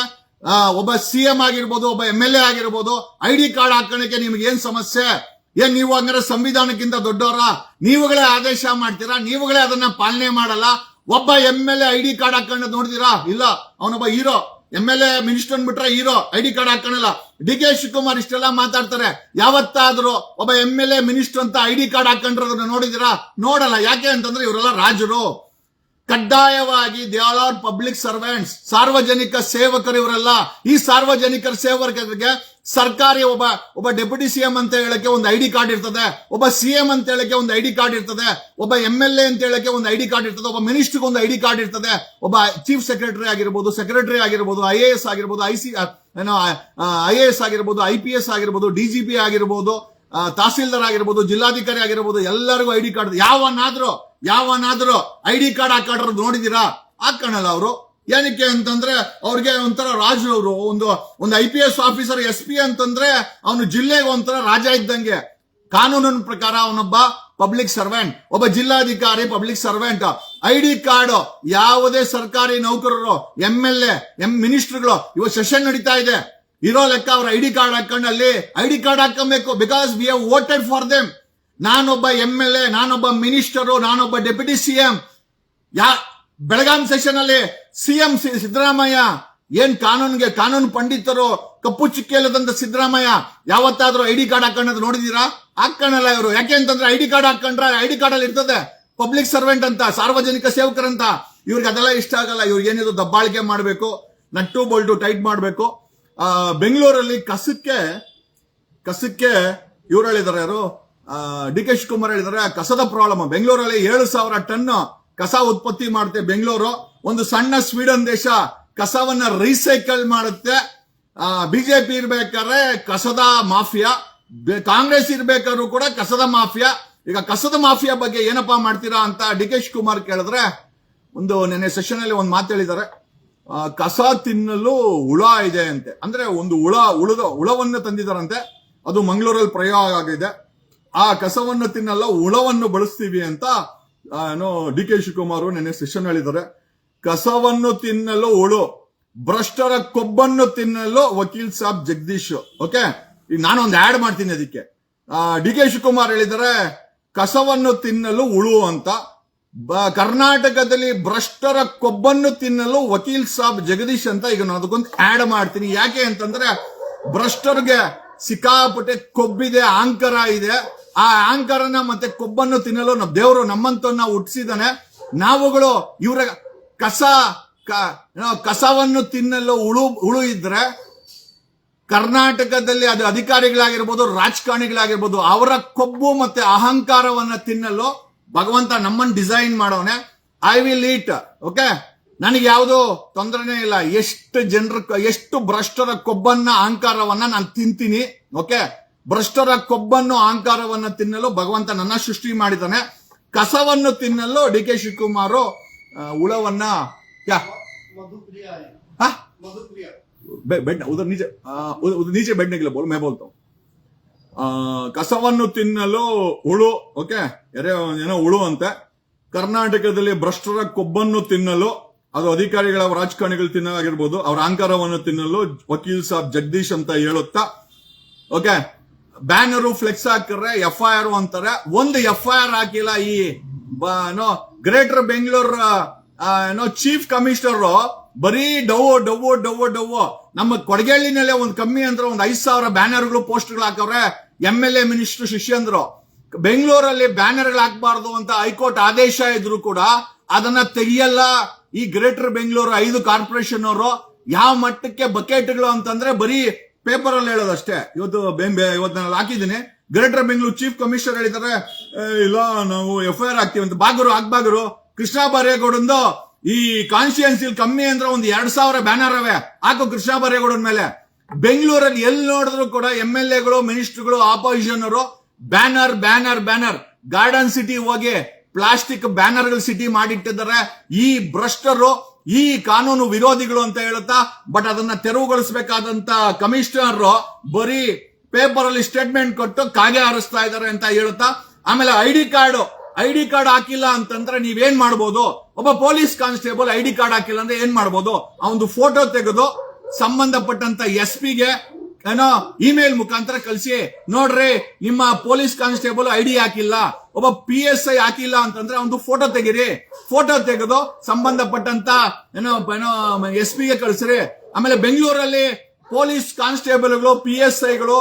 ಒಬ್ಬ CM ಆಗಿರ್ಬೋದು, ಒಬ್ಬ MLA ಆಗಿರ್ಬೋದು, ID ಕಾರ್ಡ್ ಹಾಕೋಣಕ್ಕೆ ನಿಮ್ಗೆ ಏನ್ ಸಮಸ್ಯೆ? ಏನ್ ನೀವು ಹಂಗಾರೆ ಸಂವಿಧಾನಕ್ಕಿಂತ ದೊಡ್ಡವರ? ನೀವುಗಳೇ ಆದೇಶ ಮಾಡ್ತೀರಾ, ನೀವುಗಳೇ ಅದನ್ನ ಪಾಲನೆ ಮಾಡಲ್ಲ. ಒಬ್ಬ MLA ID ಕಾರ್ಡ್ ಹಾಕೊಂಡು ನೋಡಿದಿರಾ? ಇಲ್ಲ, ಅವನೊಬ್ಬ ಹೀರೋ. MLA ಮಿನಿಸ್ಟರ್ ಅಂದ್ಬಿಟ್ರೆ ಹೀರೋ, ID ಕಾರ್ಡ್ ಹಾಕೋಣಲ್ಲ. DK ಶಿವಕುಮಾರ್ ಇಷ್ಟೆಲ್ಲ ಮಾತಾಡ್ತಾರೆ. ಯಾವತ್ತಾದ್ರೂ ಒಬ್ಬ MLA ಮಿನಿಸ್ಟರ್ ಅಂತ ID ಕಾರ್ಡ್ ಹಾಕೊಂಡ್ರದನ್ನ ನೋಡಿದಿರಾ? ನೋಡಲ್ಲ. ಯಾಕೆ ಅಂತಂದ್ರೆ ಇವರೆಲ್ಲ ರಾಜರು. ಕಡ್ಡಾಯವಾಗಿ they all are public servants, ಸಾರ್ವಜನಿಕ ಸೇವಕರು ಇವರೆಲ್ಲ. ಈ ಸಾರ್ವಜನಿಕ ಸೇವಕರಿಗೆ ಸರ್ಕಾರಿ ಒಬ್ಬ ಡೆಪ್ಯೂಟಿ ಸಿಎಂ ಅಂತ ಹೇಳಕ್ಕೆ ಒಂದು ಐಡಿ ಕಾರ್ಡ್ ಇರ್ತದೆ, ಒಬ್ಬ ಸಿಎಂ ಅಂತ ಹೇಳಕ್ಕೆ ಒಂದು ಐಡಿ ಕಾರ್ಡ್ ಇರ್ತದೆ, ಒಬ್ಬ MLA ಅಂತ ಹೇಳಕ್ಕೆ ಒಂದು ಐಡಿ ಕಾರ್ಡ್ ಇರ್ತದೆ, ಒಬ್ಬ ಮಿನಿಸ್ಟರ್ಗೆ ಒಂದು ಐಡಿ ಕಾರ್ಡ್ ಇರ್ತದೆ, ಒಬ್ಬ ಚೀಫ್ ಸೆಕ್ರೆಟರಿ ಆಗಿರ್ಬೋದು, IAS ಆಗಿರ್ಬೋದು, IAS ಆಗಿರ್ಬೋದು, IPS ಆಗಿರ್ಬೋದು, DGP ಆಗಿರ್ಬೋದು, ತಹಸೀಲ್ದಾರ್ ಆಗಿರ್ಬೋದು, ಜಿಲ್ಲಾಧಿಕಾರಿ ಆಗಿರ್ಬೋದು, ಎಲ್ಲರಿಗೂ ಐಡಿ ಕಾರ್ಡ್. ಯಾವನಾದ್ರೂ ಐಡಿ ಕಾರ್ಡ್ ಹಾಕೊಂಡ್ರದ್ದು ನೋಡಿದೀರಾ? ಹಾಕೋಣಲ್ಲ ಅವರು. ಏನಕ್ಕೆ ಅಂತಂದ್ರೆ ಅವ್ರಿಗೆ ಒಂಥರ ರಾಜರವರು, ಒಂದು IPS ಆಫೀಸರ್ SP ಅಂತಂದ್ರೆ ಅವನು ಜಿಲ್ಲೆಗೆ ಒಂಥರ ರಾಜ ಇದ್ದಂಗೆ. ಕಾನೂನಿನ ಪ್ರಕಾರ ಅವನೊಬ್ಬ ಪಬ್ಲಿಕ್ ಸರ್ವೆಂಟ್, ಒಬ್ಬ ಜಿಲ್ಲಾಧಿಕಾರಿ ಪಬ್ಲಿಕ್ ಸರ್ವೆಂಟ್. ಐಡಿ ಕಾರ್ಡ್ ಯಾವುದೇ ಸರ್ಕಾರಿ ನೌಕರರು, MLA ಮಿನಿಸ್ಟರ್ಗಳು, ಇವಾಗ ಸೆಷನ್ ನಡೀತಾ ಇದೆ, ಇರೋ ಲೆಕ್ಕ ಅವ್ರ ಐಡಿ ಕಾರ್ಡ್ ಹಾಕೊಂಡು ಅಲ್ಲಿ ಐಡಿ ಕಾರ್ಡ್ ಹಾಕೊಬೇಕು. Because we have voted for them. ನಾನೊಬ್ಬ MLA, ನಾನೊಬ್ಬ ಮಿನಿಸ್ಟರು, ನಾನೊಬ್ಬ ಡೆಪ್ಯೂಟಿ CM. ಬೆಳಗಾಂ ಸೆಷನ್ ಅಲ್ಲಿ CM ಸಿದ್ದರಾಮಯ್ಯ ಏನ್ ಕಾನೂನು ಪಂಡಿತರು, ಕಪ್ಪು ಚಿಕ್ಕೆಲ್ಲದಂತ ಸಿದ್ದರಾಮಯ್ಯ ಯಾವತ್ತಾದ್ರೂ ಐಡಿ ಕಾರ್ಡ್ ಹಾಕೊಂಡ್ ನೋಡಿದೀರಾ? ಹಾಕೋಣಲ್ಲ ಇವರು. ಯಾಕೆ ಅಂತಂದ್ರೆ ಐಡಿ ಕಾರ್ಡ್ ಹಾಕೊಂಡ್ರೆ ಐಡಿ ಕಾರ್ಡ್ ಅಲ್ಲಿ ಇರ್ತದೆ ಪಬ್ಲಿಕ್ ಸರ್ವೆಂಟ್ ಅಂತ, ಸಾರ್ವಜನಿಕ ಸೇವಕರಂತ. ಇವ್ರಿಗೆ ಅದೆಲ್ಲ ಇಷ್ಟ ಆಗಲ್ಲ. ಇವ್ರಿಗೆ ಏನಿದು ದಬ್ಬಾಳಿಕೆ ಮಾಡಬೇಕು, ನಟ್ಟು ಬೋಲ್ಟು ಟೈಟ್ ಮಾಡಬೇಕು. ಬೆಂಗಳೂರಲ್ಲಿ ಕಸಕ್ಕೆ ಇವ್ರು ಹೇಳಿದಾರೆ, ಯಾರು DK ಶಿವಕುಮಾರ್ ಹೇಳಿದಾರೆ, ಕಸದ ಪ್ರಾಬ್ಲಮ್ ಬೆಂಗಳೂರಲ್ಲಿ 7,000 ಟನ್ ಕಸ ಉತ್ಪತ್ತಿ ಮಾಡುತ್ತೆ ಬೆಂಗಳೂರು. ಒಂದು ಸಣ್ಣ ಸ್ವೀಡನ್ ದೇಶ ಕಸವನ್ನ ರೀಸೈಕಲ್ ಮಾಡುತ್ತೆ. ಬಿಜೆಪಿ ಇರ್ಬೇಕಾದ್ರೆ ಕಸದ ಮಾಫಿಯಾ, ಕಾಂಗ್ರೆಸ್ ಇರ್ಬೇಕಾದ್ರೂ ಕೂಡ ಕಸದ ಮಾಫಿಯಾ. ಈಗ ಕಸದ ಮಾಫಿಯಾ ಬಗ್ಗೆ ಏನಪ್ಪಾ ಮಾಡ್ತೀರಾ ಅಂತ DK ಶಿವಕುಮಾರ್ ಕೇಳಿದ್ರೆ, ನೆನ್ನೆ ಸೆಷನ್ ಅಲ್ಲಿ ಒಂದು ಮಾತು ಹೇಳಿದ್ದಾರೆ. ಕಸ ತಿನ್ನಲು ಹುಳ ಇದೆ ಅಂತೆ. ಅಂದ್ರೆ ಒಂದು ಹುಳವನ್ನು ತಂದಿದ್ದಾರಂತೆ, ಅದು ಮಂಗಳೂರಲ್ಲಿ ಪ್ರಯೋಗ ಆಗಿದೆ. ಆ ಕಸವನ್ನು ತಿನ್ನಲ್ಲ, ಹುಳವನ್ನು ಬಳಸ್ತೀವಿ ಅಂತ DK ಶಿವಕುಮಾರ್ ನೆನ್ನೆ ಸೆಷನ್ ಹೇಳಿದ್ದಾರೆ. ಕಸವನ್ನು ತಿನ್ನಲು ಹುಳು, ಭ್ರಷ್ಟರ ಕೊಬ್ಬನ್ನು ತಿನ್ನಲು ವಕೀಲ್ ಸಾಬ್ ಜಗದೀಶ್. ಓಕೆ, ಈಗ ನಾನೊಂದು ಆಡ್ ಮಾಡ್ತೀನಿ ಅದಕ್ಕೆ. DK ಶಿವಕುಮಾರ್ ಹೇಳಿದ್ದಾರೆ ಕಸವನ್ನು ತಿನ್ನಲು ಹುಳು ಅಂತ. ಕರ್ನಾಟಕದಲ್ಲಿ ಭ್ರಷ್ಟರ ಕೊಬ್ಬನ್ನು ತಿನ್ನಲು ವಕೀಲ್ ಸಾಬ್ ಜಗದೀಶ್ ಅಂತ. ಈಗ ನಾನು ಅದಕ್ಕೊಂದು ಆಡ್ ಮಾಡ್ತೀನಿ. ಯಾಕೆ ಅಂತಂದ್ರೆ ಭ್ರಷ್ಟರಿಗೆ ಸಿಕ್ಕಾಪಟ್ಟೆ ಕೊಬ್ಬಿದೆ, ಅಹಂಕಾರ ಇದೆ. ಆ ಅಹಂಕಾರನ ಮತ್ತೆ ಕೊಬ್ಬನ್ನು ತಿನ್ನಲು ದೇವರು ನಮ್ಮಂತವನ್ನ ಹುಟ್ಟಿಸಿದಾನೆ. ನಾವುಗಳು ಇವರ ಕಸವನ್ನು ತಿನ್ನಲು ಹುಳು ಇದ್ರೆ, ಕರ್ನಾಟಕದಲ್ಲಿ ಅದು ಅಧಿಕಾರಿಗಳಾಗಿರ್ಬೋದು, ರಾಜಕಾರಣಿಗಳಾಗಿರ್ಬೋದು, ಅವರ ಕೊಬ್ಬು ಮತ್ತೆ ಅಹಂಕಾರವನ್ನ ತಿನ್ನಲು ಭಗವಂತ ನಮ್ಮನ್ನು ಡಿಸೈನ್ ಮಾಡೋನೆ. I will eat. ಓಕೆ, ನನಗೆ ಯಾವುದೋ ತೊಂದರೆನೇ ಇಲ್ಲ. ಎಷ್ಟು ಭ್ರಷ್ಟರ ಕೊಬ್ಬನ್ನ ಅಹಂಕಾರವನ್ನ ನಾನು ತಿಂತೀನಿ. ಓಕೆ, ಭ್ರಷ್ಟರ ಕೊಬ್ಬನ್ನು ಅಹಂಕಾರವನ್ನ ತಿನ್ನಲು ಭಗವಂತ ನನ್ನ ಸೃಷ್ಟಿ ಮಾಡಿದ್ದಾನೆ. ಕಸವನ್ನು ತಿನ್ನಲು DK ಶಿವಕುಮಾರ್ ಹುಳವನ್ನ ಬೆಡ್ ಉದರ್ ನೀಚೆ ಬೆಡ್ ನಿಗಲ ಬೋಲ್ ಮೇ ಬೋಲ್ತಾ ಕಸವನ್ನು ತಿನ್ನಲು ಹುಳು. ಓಕೆ, ಏನೋ ಹುಳು ಅಂತೆ. ಕರ್ನಾಟಕದಲ್ಲಿ ಭ್ರಷ್ಟರ ಕೊಬ್ಬನ್ನು ತಿನ್ನಲು, ಅದು ಅಧಿಕಾರಿಗಳ ರಾಜಕಾರಣಿಗಳು ತಿನ್ನಲಾಗಿರ್ಬೋದು, ಅವರ ಅಹಂಕಾರವನ್ನು ತಿನ್ನಲು ವಕೀಲ್ ಸಾಬ್ ಜಗದೀಶ್ ಅಂತ ಹೇಳುತ್ತಾ. ಓಕೆ, ಬ್ಯಾನರು ಫ್ಲೆಕ್ಸ್ ಹಾಕಿದ್ರೆ FIR ಅಂತಾರೆ. ಒಂದು FIR ಹಾಕಿಲ್ಲ. ಈ ಗ್ರೇಟರ್ ಬೆಂಗಳೂರು ಚೀಫ್ ಕಮಿಷನರ್ ಬರೀ ಡವ್ವು. ನಮ್ಮ ಕೊಡಗೇಳಿನಲ್ಲೇ ಒಂದು ಕಮ್ಮಿ ಅಂದ್ರೆ ಒಂದು 5,000 ಬ್ಯಾನರ್ಗಳು ಪೋಸ್ಟರ್ಗಳು ಹಾಕವ್ರೆ. MLA minister ಶಿಷ್ಯಂದ್ರು. ಬೆಂಗಳೂರಲ್ಲಿ ಬ್ಯಾನರ್ಗಳು ಹಾಕಬಾರ್ದು ಅಂತ ಹೈಕೋರ್ಟ್ ಆದೇಶ ಇದ್ರು ಕೂಡ ಅದನ್ನ ತೆಗಿಯಲ್ಲ ಈ ಗ್ರೇಟರ್ ಬೆಂಗಳೂರು 5 ಕಾರ್ಪೊರೇಷನ್ ಅವರು. ಯಾವ ಮಟ್ಟಕ್ಕೆ ಬಕೆಟ್ಗಳು ಅಂತಂದ್ರೆ ಬರೀ ಪೇಪರ್ ಅಲ್ಲಿ ಹೇಳೋದಷ್ಟೇ. ಇವತ್ತು ನಾನು ಹಾಕಿದ್ದೀನಿ. ಗ್ರೇಟರ್ ಬೆಂಗಳೂರು ಚೀಫ್ ಕಮಿಷನರ್ ಹೇಳಿದ್ದಾರೆ, ಇಲ್ಲ ನಾವು FIR ಹಾಕ್ತೀವಿ ಅಂತ. ಬಾಗರು ಕೃಷ್ಣ ಬರೇಗೌಡಂದು ಈ ಕಾನ್ಸ್ಟಿಟ್ಯೂನ್ಸಿ ಕಮ್ಮಿ ಅಂದ್ರೆ ಒಂದು 2,000 ಬ್ಯಾನರ್ ಅವೆ, ಹಾಕು ಕೃಷ್ಣ ಬರೇಗೌಡನ ಮೇಲೆ. ಬೆಂಗಳೂರಲ್ಲಿ ಎಲ್ಲಿ ನೋಡಿದ್ರು ಕೂಡ MLAಗಳು, ಮಿನಿಸ್ಟರ್ಗಳು, ಆಪೋಸಿಷನ್ ಅವರು ಬ್ಯಾನರ್. ಗಾರ್ಡನ್ ಸಿಟಿ ಹೋಗಿ ಪ್ಲಾಸ್ಟಿಕ್ ಬ್ಯಾನರ್ಗಳು ಸಿಟಿ ಮಾಡಿಟ್ಟಿದ್ದಾರೆ. ಈ ಭ್ರಷ್ಟರು, ಈ ಕಾನೂನು ವಿರೋಧಿಗಳು ಅಂತ ಹೇಳುತ್ತಾ, ಬಟ್ ಅದನ್ನ ತೆರವುಗೊಳಿಸಬೇಕಾದಂತ ಕಮಿಷನರ್ ಬರೀ ಪೇಪರ್ ಅಲ್ಲಿ ಸ್ಟೇಟ್ಮೆಂಟ್ ಕೊಟ್ಟು ಕಾಗೆ ಹಾರಿಸ್ತಾ ಇದ್ದಾರೆ ಅಂತ ಹೇಳುತ್ತಾ. ಆಮೇಲೆ ಐಡಿ ಕಾರ್ಡ್ ಹಾಕಿಲ್ಲ ಅಂತಂದ್ರೆ ನೀವೇನ್ ಮಾಡ್ಬೋದು? ಒಬ್ಬ ಪೊಲೀಸ್ ಕಾನ್ಸ್ಟೇಬಲ್ ಐಡಿ ಕಾರ್ಡ್ ಹಾಕಿಲ್ಲ ಅಂದ್ರೆ ಏನ್ ಮಾಡ್ಬೋದು? ಅವನು ಫೋಟೋ ತೆಗೆದು ಸಂಬಂಧಪಟ್ಟಂತ SP-ಗೆ ಇಮೇಲ್ ಮುಖಾಂತರ ಕಳಿಸಿ, ನೋಡ್ರಿ ನಿಮ್ಮ ಪೊಲೀಸ್ ಕಾನ್ಸ್ಟೇಬಲ್ ಐಡಿ ಹಾಕಿಲ್ಲ, ಒಬ್ಬ PSI ಹಾಕಿಲ್ಲ ಅಂತಂದ್ರೆ ಒಂದು ಫೋಟೋ ತೆಗಿರಿ. ಫೋಟೋ ತೆಗೆದು ಸಂಬಂಧಪಟ್ಟಂತ SP-ಗೆ ಕಳಿಸ್ರಿ. ಆಮೇಲೆ ಬೆಂಗಳೂರಲ್ಲಿ ಪೊಲೀಸ್ ಕಾನ್ಸ್ಟೇಬಲ್ಗಳು, PSIಗಳು,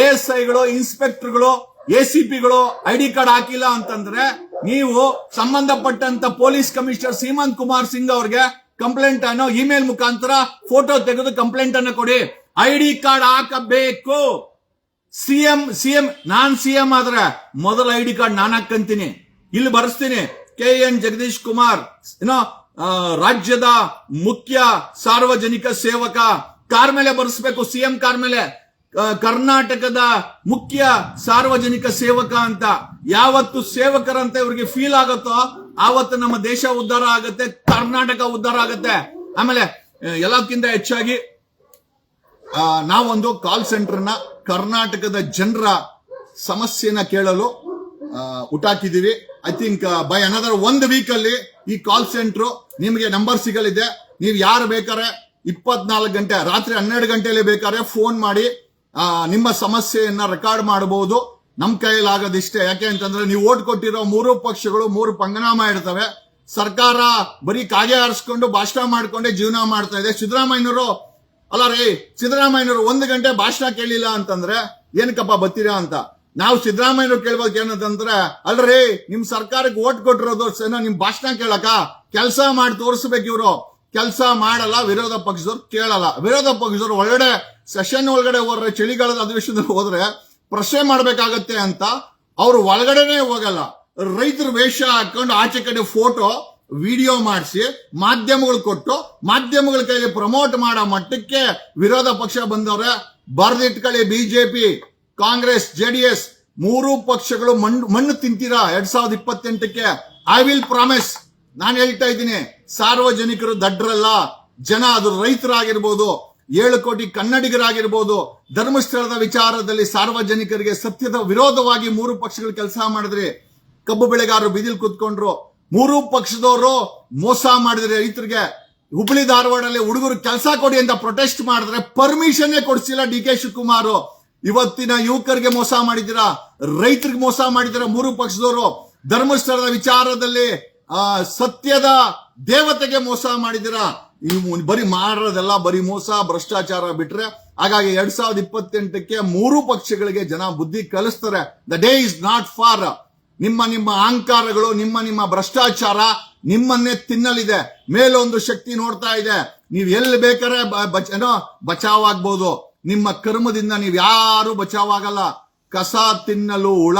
ASIಗಳು, ಇನ್ಸ್ಪೆಕ್ಟರ್ಗಳು, ACPಗಳು ಐಡಿ ಕಾರ್ಡ್ ಹಾಕಿಲ್ಲ ಅಂತಂದ್ರೆ ನೀವು ಸಂಬಂಧಪಟ್ಟಂತ ಪೊಲೀಸ್ ಕಮಿಷನರ್ ಸೀಮಂತ್ ಕುಮಾರ್ ಸಿಂಗ್ ಅವ್ರಿಗೆ ಕಂಪ್ಲೇಂಟ್ ಇಮೇಲ್ ಮುಖಾಂತರ ಫೋಟೋ ತೆಗೆದು ಕಂಪ್ಲೇಂಟ್ ಅನ್ನು ಕೊಡಿ. ID ಕಾರ್ಡ್ ಹಾಕಬೇಕು. ಸಿಎಂ ನಾನ್ ಸಿಎಂ ಆದ್ರೆ ಮೊದಲ ID ಕಾರ್ಡ್ ನಾನು ಹಾಕಂತೀನಿ. ಇಲ್ಲಿ ಬರೆಸ್ತೀನಿ, KN ಜಗದೀಶ್ ಕುಮಾರ್ ರಾಜ್ಯದ ಮುಖ್ಯ ಸಾರ್ವಜನಿಕ ಸೇವಕ. ಕಾರ್ ಮೇಲೆ ಬರೆಸ್ಬೇಕು, ಸಿಎಂ ಕಾರ್ ಮೇಲೆ ಕರ್ನಾಟಕದ ಮುಖ್ಯ ಸಾರ್ವಜನಿಕ ಸೇವಕ ಅಂತ. ಯಾವತ್ತು ಸೇವಕರಂತ ಇವ್ರಿಗೆ ಫೀಲ್ ಆಗುತ್ತೋ ಆವತ್ತು ನಮ್ಮ ದೇಶ ಉದ್ಧಾರ ಆಗುತ್ತೆ, ಕರ್ನಾಟಕ ಉದ್ಧಾರ ಆಗುತ್ತೆ. ಆಮೇಲೆ ಎಲ್ಲಕ್ಕಿಂತ ಹೆಚ್ಚಾಗಿ ನಾವೊಂದು ಕಾಲ್ ಸೆಂಟರ್ನ ಕರ್ನಾಟಕದ ಜನರ ಸಮಸ್ಯೆನ ಕೇಳಲು ಹುಟ್ಟಾಕಿದೀವಿ. I think by another 1 week ಅಲ್ಲಿ ಈ ಕಾಲ್ ಸೆಂಟರ್ ನಿಮಗೆ ನಂಬರ್ ಸಿಗಲಿದೆ. ನೀವು ಯಾರು ಬೇಕಾದ್ರೆ 24 ಗಂಟೆ ರಾತ್ರಿ 12 ಗಂಟೆಯಲ್ಲಿ ಬೇಕಾದ್ರೆ ಫೋನ್ ಮಾಡಿ ನಿಮ್ಮ ಸಮಸ್ಯೆಯನ್ನ ರೆಕಾರ್ಡ್ ಮಾಡಬಹುದು. ನಮ್ ಕೈಯಲ್ಲಿ ಆಗೋದಿಷ್ಟೇ. ಯಾಕೆ ಅಂತಂದ್ರೆ ನೀವು ಓಟ್ ಕೊಟ್ಟಿರೋ 3 ಪಕ್ಷಗಳು 3 ಪಂಗನಾಮ ಇರ್ತವೆ. ಸರ್ಕಾರ ಬರೀ ಕಾಗೆ ಆರಿಸ್ಕೊಂಡು ಭಾಷಣ ಮಾಡ್ಕೊಂಡೆ ಜೀವನ ಮಾಡ್ತಾ ಇದೆ. ಸಿದ್ದರಾಮಯ್ಯನವರು 1 ಗಂಟೆ ಭಾಷಣ ಕೇಳಿಲ್ಲ ಅಂತಂದ್ರೆ ಏನಕ್ಕಪ್ಪ ಬತ್ತೀರಾ ಅಂತ ನಾವು ಸಿದ್ದರಾಮಯ್ಯನವ್ರು ಕೇಳ್ಬೇಕು. ಏನಂತಂದ್ರೆ ಅಲ್ರಿ ನಿಮ್ ಸರ್ಕಾರಕ್ಕೆ ಓಟ್ ಕೊಟ್ಟಿರೋದು ನಿಮ್ ಭಾಷಣ ಕೇಳಕ, ಕೆಲಸ ಮಾಡಿ ತೋರಿಸ್ಬೇಕು. ಇವರು ಕೆಲಸ ಮಾಡಲ್ಲ, ವಿರೋಧ ಪಕ್ಷದವ್ರು ಕೇಳಲ್ಲ. ವಿರೋಧ ಪಕ್ಷದವ್ರು ಒಳಗಡೆ ಸೆಷನ್ ಒಳಗಡೆ ಹೋದ್ರೆ, ಚಳಿಗಾಲದ ಅಧಿವೇಶನದಲ್ಲಿ ಹೋದ್ರೆ ಪ್ರಶ್ನೆ ಮಾಡ್ಬೇಕಾಗತ್ತೆ ಅಂತ ಅವ್ರು ಒಳಗಡೆನೆ ಹೋಗಲ್ಲ. ರೈತರ ವೇಷ ಹಾಕೊಂಡು ಆಚೆ ಕಡೆ ಫೋಟೋ ವಿಡಿಯೋ ಮಾಡಿಸಿ ಮಾಧ್ಯಮಗಳು ಕೊಟ್ಟು ಮಾಧ್ಯಮಗಳ ಕೈಗೆ ಪ್ರಮೋಟ್ ಮಾಡೋ ಮಟ್ಟಕ್ಕೆ ವಿರೋಧ ಪಕ್ಷ ಬಂದವ್ರೆ. ಬರ್ದಿಟ್ಕೊಳ್ಳಿ, ಬಿಜೆಪಿ, ಕಾಂಗ್ರೆಸ್, JDS 3 ಪಕ್ಷಗಳು ಮಣ್ಣು ತಿಂತೀರಾ 2028ಕ್ಕೆ. ಐ ವಿಲ್ ಪ್ರಾಮಿಸ್, ನಾನು ಹೇಳ್ತಾ ಇದ್ದೀನಿ, ಸಾರ್ವಜನಿಕರು ದಡ್ರಲ್ಲ. ಜನ, ಅದು ರೈತರಾಗಿರ್ಬೋದು, 7 ಕೋಟಿ ಕನ್ನಡಿಗರಾಗಿರ್ಬೋದು, ಧರ್ಮಸ್ಥಳದ ವಿಚಾರದಲ್ಲಿ ಸಾರ್ವಜನಿಕರಿಗೆ ಸತ್ಯದ ವಿರೋಧವಾಗಿ 3 ಪಕ್ಷಗಳು ಕೆಲಸ ಮಾಡಿದ್ರಿ. ಕಬ್ಬು ಬೆಳೆಗಾರರು ಬೀದಿಲ್ ಕೂತ್ಕೊಂಡ್ರು. 3 ಪಕ್ಷದವರು ಮೋಸ ಮಾಡಿದ್ರಿ ರೈತರಿಗೆ. ಹುಬ್ಬಳ್ಳಿ ಧಾರವಾಡಲ್ಲಿ ಹುಡುಗರು ಕೆಲಸ ಕೊಡಿ ಅಂತ ಪ್ರೊಟೆಸ್ಟ್ ಮಾಡಿದ್ರೆ ಪರ್ಮಿಷನ್ ಕೊಡಿಸಿಲ್ಲ DK ಶಿವಕುಮಾರ್. ಇವತ್ತಿನ ಯುವಕರಿಗೆ ಮೋಸ ಮಾಡಿದ್ದೀರಾ, ರೈತರಿಗೆ ಮೋಸ ಮಾಡಿದ್ದೀರಾ 3 ಪಕ್ಷದವರು. ಧರ್ಮಸ್ಥಳದ ವಿಚಾರದಲ್ಲಿ ಸತ್ಯದ ದೇವತೆಗೆ ಮೋಸ ಮಾಡಿದ್ದೀರಾ. ಬರೀ ಮಾರೋದೆಲ್ಲ ಬರೀ ಮೋಸ, ಭ್ರಷ್ಟಾಚಾರ ಬಿಟ್ರೆ. ಹಾಗಾಗಿ 2028ಕ್ಕೆ 3 ಪಕ್ಷಗಳಿಗೆ ಜನ ಬುದ್ಧಿ ಕಲಿಸ್ತಾರೆ. The day is not for. ನಿಮ್ಮ ಅಹಂಕಾರಗಳು, ನಿಮ್ಮ ಭ್ರಷ್ಟಾಚಾರ ನಿಮ್ಮನ್ನೇ ತಿನ್ನಲಿದೆ. ಮೇಲೊಂದು ಶಕ್ತಿ ನೋಡ್ತಾ ಇದೆ. ನೀವು ಎಲ್ಲಿ ಬೇಕಾದ್ರೆ ಬಚಾವಾಗ್ಬೋದು. ನಿಮ್ಮ ಕರ್ಮದಿಂದ ನೀವು ಯಾರು ಬಚಾವಾಗಲ್ಲ. ಕಸ ತಿನ್ನಲು ಹುಳ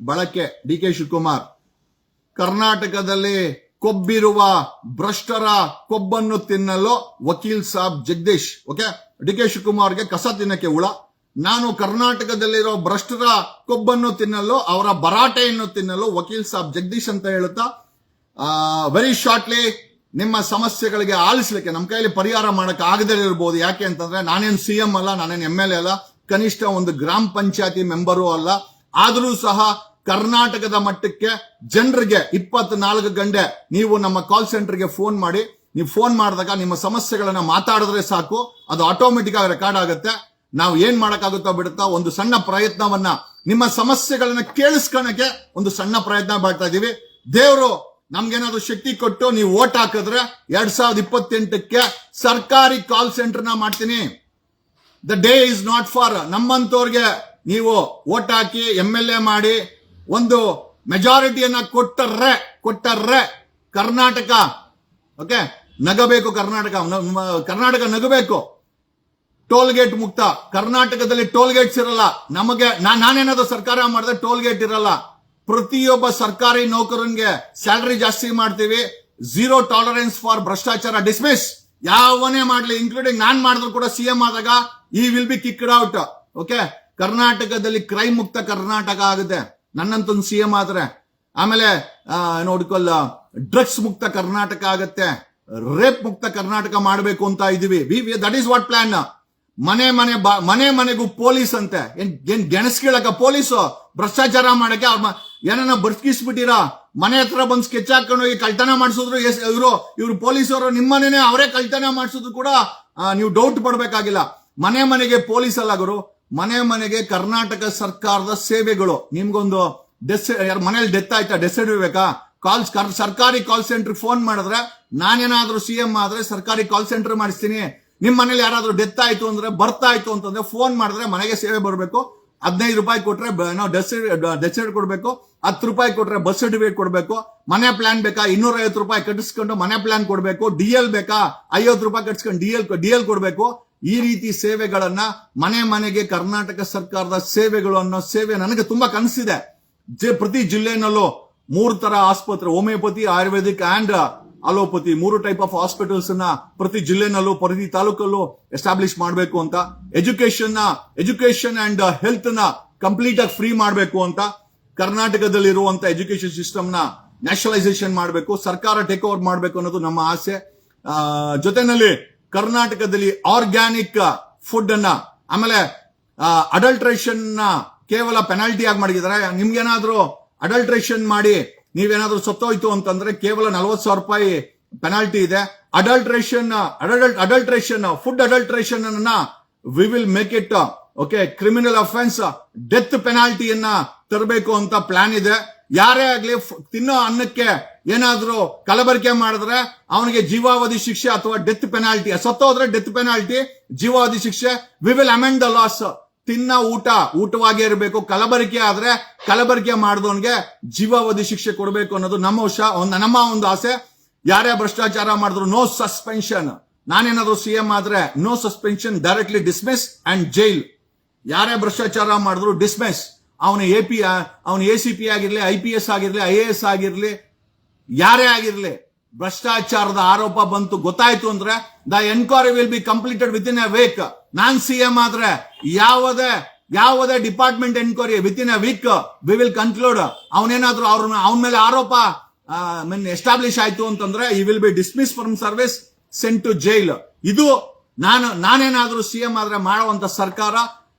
ಬಳಕೆ. DK ಶಿವಕುಮಾರ್ ಕರ್ನಾಟಕದಲ್ಲಿ ಕೊಬ್ಬಿರುವ ಭ್ರಷ್ಟರ ಕೊಬ್ಬನ್ನು ತಿನ್ನಲು ವಕೀಲ್ ಸಾಬ್ ಜಗದೀಶ್. ಓಕೆ, DK ಶಿವಕುಮಾರ್ಗೆ ಕಸ ತಿನ್ನಕ್ಕೆ ಹುಳ. ನಾನು ಕರ್ನಾಟಕದಲ್ಲಿರೋ ಭ್ರಷ್ಟರ ಕೊಬ್ಬನ್ನು ತಿನ್ನಲು, ಅವರ ಭರಾಟೆಯನ್ನು ತಿನ್ನಲು ವಕೀಲ್ ಸಾಬ್ ಜಗದೀಶ್ ಅಂತ ಹೇಳುತ್ತಾ ವೆರಿ ಶಾರ್ಟ್ಲಿ ನಿಮ್ಮ ಸಮಸ್ಯೆಗಳಿಗೆ ಆಲಿಸಲಿಕ್ಕೆ ನಮ್ಮ ಕೈಯಲ್ಲಿ ಪರಿಹಾರ ಮಾಡಕ್ಕೆ ಆಗದೇ ಇರಬಹುದು. ಯಾಕೆ ಅಂತಂದ್ರೆ ನಾನೇನು CM ಅಲ್ಲ, ನಾನೇನು MLA ಅಲ್ಲ, ಕನಿಷ್ಠ ಒಂದು ಗ್ರಾಮ ಪಂಚಾಯತಿ ಮೆಂಬರು ಅಲ್ಲ. ಆದರೂ ಸಹ ಕರ್ನಾಟಕದ ಮಟ್ಟಕ್ಕೆ ಜನರಿಗೆ 24 ಗಂಟೆ ನೀವು ನಮ್ಮ ಕಾಲ್ ಸೆಂಟರ್ಗೆ ಫೋನ್ ಮಾಡಿ. ನೀವು ಫೋನ್ ಮಾಡಿದಾಗ ನಿಮ್ಮ ಸಮಸ್ಯೆಗಳನ್ನ ಮಾತಾಡಿದ್ರೆ ಸಾಕು, ಅದು ಆಟೋಮೆಟಿಕ್ ಆಗಿ ರೆಕಾರ್ಡ್ ಆಗುತ್ತೆ. ನಾವು ಏನ್ ಮಾಡಕ್ಕಾಗುತ್ತೋ ಬಿಡುತ್ತಾ ಒಂದು ಸಣ್ಣ ಪ್ರಯತ್ನವನ್ನ, ನಿಮ್ಮ ಸಮಸ್ಯೆಗಳನ್ನ ಕೇಳಿಸ್ಕೊಳಕ್ಕೆ ಒಂದು ಸಣ್ಣ ಪ್ರಯತ್ನ ಮಾಡ್ತಾ ಇದೀವಿ. ದೇವರು ನಮ್ಗೇನಾದ್ರು ಶಕ್ತಿ ಕೊಟ್ಟು ನೀವು ಓಟ್ ಹಾಕಿದ್ರೆ 2028ಕ್ಕೆ ಸರ್ಕಾರಿ ಕಾಲ್ ಸೆಂಟರ್ನ ಮಾಡ್ತೀನಿ. The day is not far. ನಮ್ಮಂತವ್ರಿಗೆ ನೀವು ಓಟ್ ಹಾಕಿ MLA ಮಾಡಿ ಒಂದು ಮೆಜಾರಿಟಿಯನ್ನ ಕೊಟ್ಟರ್ರೆ ಕರ್ನಾಟಕ ಓಕೆ ನಗಬೇಕು. ಕರ್ನಾಟಕ ನಗಬೇಕು. ಟೋಲ್ ಗೇಟ್ ಮುಕ್ತ. ಕರ್ನಾಟಕದಲ್ಲಿ ಟೋಲ್ ಗೇಟ್ಸ್ ಇರಲ್ಲ. ನಾನೇನಾದ್ರು ಸರ್ಕಾರ ಮಾಡಿದ್ರೆ ಟೋಲ್ ಗೇಟ್ ಇರಲ್ಲ. ಪ್ರತಿಯೊಬ್ಬ ಸರ್ಕಾರಿ ನೌಕರನ್ಗೆ ಸ್ಯಾಲರಿ ಜಾಸ್ತಿ ಮಾಡ್ತೀವಿ. 0 ಟಾಲರೆನ್ಸ್ ಫಾರ್ ಭ್ರಷ್ಟಾಚಾರ. ಡಿಸ್ಮಿಸ್. ಯಾವನೇ ಮಾಡ್ಲಿ, ಇನ್ಕ್ಲೂಡಿಂಗ್ ನಾನ್ ಮಾಡಿದ್ರು ಕೂಡ CM ಆದಾಗ ಈ will B kicked out. Okay, ಕರ್ನಾಟಕದಲ್ಲಿ ಕ್ರೈಮ್ ಮುಕ್ತ ಕರ್ನಾಟಕ ಆಗುತ್ತೆ ನನ್ನಂತೊಂದು CM ಆದ್ರೆ. ಆಮೇಲೆ ನೋಡ್ಕೊಲ್ಲ, ಡ್ರಗ್ಸ್ ಮುಕ್ತ ಕರ್ನಾಟಕ ಆಗುತ್ತೆ. ರೇಪ್ ಮುಕ್ತ ಕರ್ನಾಟಕ ಮಾಡಬೇಕು ಅಂತ ಇದೀವಿ. That is what plan. ಮನೆಗೂ ಪೊಲೀಸ್ ಅಂತೆ. ಏನ್ ಗೆಣಸ್ಕೀಳಕ ಪೊಲೀಸು ಭ್ರಷ್ಟಾಚಾರ ಮಾಡಕ್ಕೆ ಅವ್ರ ಏನನ್ನ ಬರ್ಸ್ಕಿಸ್ಬಿಟ್ಟಿರಾ. ಮನೆ ಹತ್ರ ಬಂದ್ ಸ್ಕೆಚ್ ಹಾಕೊಂಡು ಹೋಗಿ ಕಳ್ತನ ಮಾಡಿಸಿದ್ರು. ಇವರು ಪೊಲೀಸರು ನಿಮ್ಮನೇನೆ ಅವರೇ ಕಳ್ತನ ಮಾಡಿಸಿದ್ರು ಕೂಡ ನೀವು ಡೌಟ್ ಪಡ್ಬೇಕಾಗಿಲ್ಲ. ಮನೆಗೆ ಪೊಲೀಸ್ ಅಲ್ಲ ಗುರು, ಮನೆಗೆ ಕರ್ನಾಟಕ ಸರ್ಕಾರದ ಸೇವೆಗಳು. ನಿಮ್ಗೊಂದು ಮನೇಲಿ ಡೆತ್ ಆಯ್ತಾ, ಡೆತ್ ಸರ್ಟಿಫಿಕೇಟ್ ಬೇಕಾ, ಸರ್ಕಾರಿ ಕಾಲ್ ಸೆಂಟರ್ ಫೋನ್ ಮಾಡಿದ್ರೆ, ನಾನೇನಾದ್ರೂ CM ಆದ್ರೆ ಸರ್ಕಾರಿ ಕಾಲ್ ಸೆಂಟರ್ ಮಾಡಿಸ್ತೀನಿ. ನಿಮ್ ಮನೇಲಿ ಯಾರಾದ್ರೂ ಡೆತ್ ಆಯ್ತು ಅಂದ್ರೆ, ಬರ್ತಾಯ್ತು ಅಂತಂದ್ರೆ ಫೋನ್ ಮಾಡಿದ್ರೆ ಮನೆಗೆ ಸೇವೆ ಬರಬೇಕು. 15 ರೂಪಾಯಿ ಕೊಟ್ರೆ ಡೆತ್ ಸರ್ಟಿಫಿಕೇಟ್ ಕೊಡ್ಬೇಕು. 10 ರೂಪಾಯಿ ಕೊಟ್ರೆ ಬಸ್ ಸರ್ಟಿಫಿಕೇಟ್ ಕೊಡ್ಬೇಕು. ಮನೆ ಪ್ಲಾನ್ ಬೇಕಾ 250 ರೂಪಾಯಿ ಕಟ್ಟಿಸ್ಕೊಂಡು ಮನೆ ಪ್ಲಾನ್ ಕೊಡ್ಬೇಕು. DL ಬೇಕಾ 50 ರೂಪಾಯಿ ಕಟ್ಟಿಸ್ಕೊಂಡು DL ಕೊಡ್ಬೇಕು. ಈ ರೀತಿ ಸೇವೆಗಳನ್ನ ಮನೆ ಮನೆಗೆ ಕರ್ನಾಟಕ ಸರ್ಕಾರದ ಸೇವೆಗಳು ಅನ್ನೋ ಸೇವೆ ನನಗೆ ತುಂಬಾ ಕನಸಿದೆ. ಪ್ರತಿ ಜಿಲ್ಲೆನಲ್ಲೂ 3 ತರ ಆಸ್ಪತ್ರೆ, homeopathy, Ayurvedic and allopathy, 3 type of hospitals ನ ಪ್ರತಿ ಜಿಲ್ಲೆನಲ್ಲೂ ಪ್ರತಿ ತಾಲೂಕಲ್ಲೂ ಎಸ್ಟಾಬ್ಲಿಷ್ ಮಾಡಬೇಕು ಅಂತ, ಎಜುಕೇಶನ್ ಅಂಡ್ ಹೆಲ್ತ್ ನ ಕಂಪ್ಲೀಟ್ ಆಗಿ ಫ್ರೀ ಮಾಡಬೇಕು ಅಂತ, ಕರ್ನಾಟಕದಲ್ಲಿ ಇರುವಂತ ಎಜುಕೇಶನ್ ಸಿಸ್ಟಮ್ ನ ನ್ಯಾಷನಲೈಸೇಷನ್ ಮಾಡಬೇಕು, ಸರ್ಕಾರ ಟೇಕ್ ಓವರ್ ಮಾಡಬೇಕು ಅನ್ನೋದು ನಮ್ಮ ಆಸೆ. ಜೊತೆನಲ್ಲಿ ಕರ್ನಾಟಕದಲ್ಲಿ ಆರ್ಗ್ಯಾನಿಕ್ ಫುಡ್ ಅನ್ನ, ಆಮೇಲೆ ಅಡಲ್ಟ್ರೇಷನ್ ನ ಕೇವಲ ಪೆನಾಲ್ಟಿ ಆಗಿ ಮಾಡಿದ್ದಾರೆ. ನಿಮ್ಗೇನಾದ್ರೂ ಅಡಲ್ಟ್ರೇಷನ್ ಮಾಡಿ ನೀವೇನಾದ್ರೂ ಸತ್ತೋಯ್ತು ಅಂತಂದ್ರೆ ಕೇವಲ 40,000 ರೂಪಾಯಿ ಪೆನಾಲ್ಟಿ ಇದೆ. ಫುಡ್ ಅಡಲ್ಟ್ರೇಷನ್ ಅನ್ನ we will make it criminal offence, death ಪೆನಾಲ್ಟಿಯನ್ನ ತರಬೇಕು ಅಂತ ಪ್ಲಾನ್ ಇದೆ. ಯಾರೇ ಆಗ್ಲಿ ತಿನ್ನೋ ಅನ್ನಕ್ಕೆ ಏನಾದ್ರೂ ಕಲಬೆರಕೆ ಮಾಡಿದ್ರೆ ಅವನಿಗೆ ಜೀವಾವಧಿ ಶಿಕ್ಷೆ ಅಥವಾ ಡೆತ್ ಪೆನಾಲ್ಟಿ, ಸತ್ತೋದ್ರೆ ಡೆತ್ ಪೆನಾಲ್ಟಿ, ಜೀವಾವಧಿ ಶಿಕ್ಷೆ. We will amend the loss. ತಿನ್ನ ಊಟವಾಗೇ ಇರಬೇಕು, ಕಲಬೆರಕೆ ಆದ್ರೆ ಕಲಬೆರಕೆ ಮಾಡಿದವನ್ಗೆ ಜೀವಾವಧಿ ಶಿಕ್ಷೆ ಕೊಡಬೇಕು ಅನ್ನೋದು ನಮ್ಮ ಒಂದು ಆಸೆ. ಯಾರೇ ಭ್ರಷ್ಟಾಚಾರ ಮಾಡಿದ್ರು ನೋ ಸಸ್ಪೆನ್ಷನ್. ನಾನೇನಾದ್ರೂ ಸಿಎಂ ಆದ್ರೆ no suspension, directly dismiss and jail. ಯಾರೇ ಭ್ರಷ್ಟಾಚಾರ ಮಾಡಿದ್ರು ಡಿಸ್ಮಿಸ್. ಅವನು ACP ಆಗಿರ್ಲಿ, IPS ಆಗಿರ್ಲಿ, IAS ಆಗಿರ್ಲಿ, ಯಾರೇ ಆಗಿರ್ಲಿ, ಭ್ರಷ್ಟಾಚಾರದ ಆರೋಪ ಬಂತು ಗೊತ್ತಾಯ್ತು ಅಂದ್ರೆ the enquiry will be completed within a week. ನಾನ್ ಸಿಎಂ ಆದ್ರೆ ಯಾವುದೇ department enquiry within a week we will conclude. ಅವನೇನಾದ್ರೂ ಅವನ ಮೇಲೆ ಆರೋಪ ಎಸ್ಟಾಬ್ಲಿಷ್ ಆಯ್ತು ಅಂತಂದ್ರೆ ಈ will be dismiss from service, sent to jail. ಇದು ನಾನೇನಾದ್ರೂ ಸಿಎಂ ಆದ್ರೆ ಮಾಡುವಂತ ಸರ್ಕಾರ.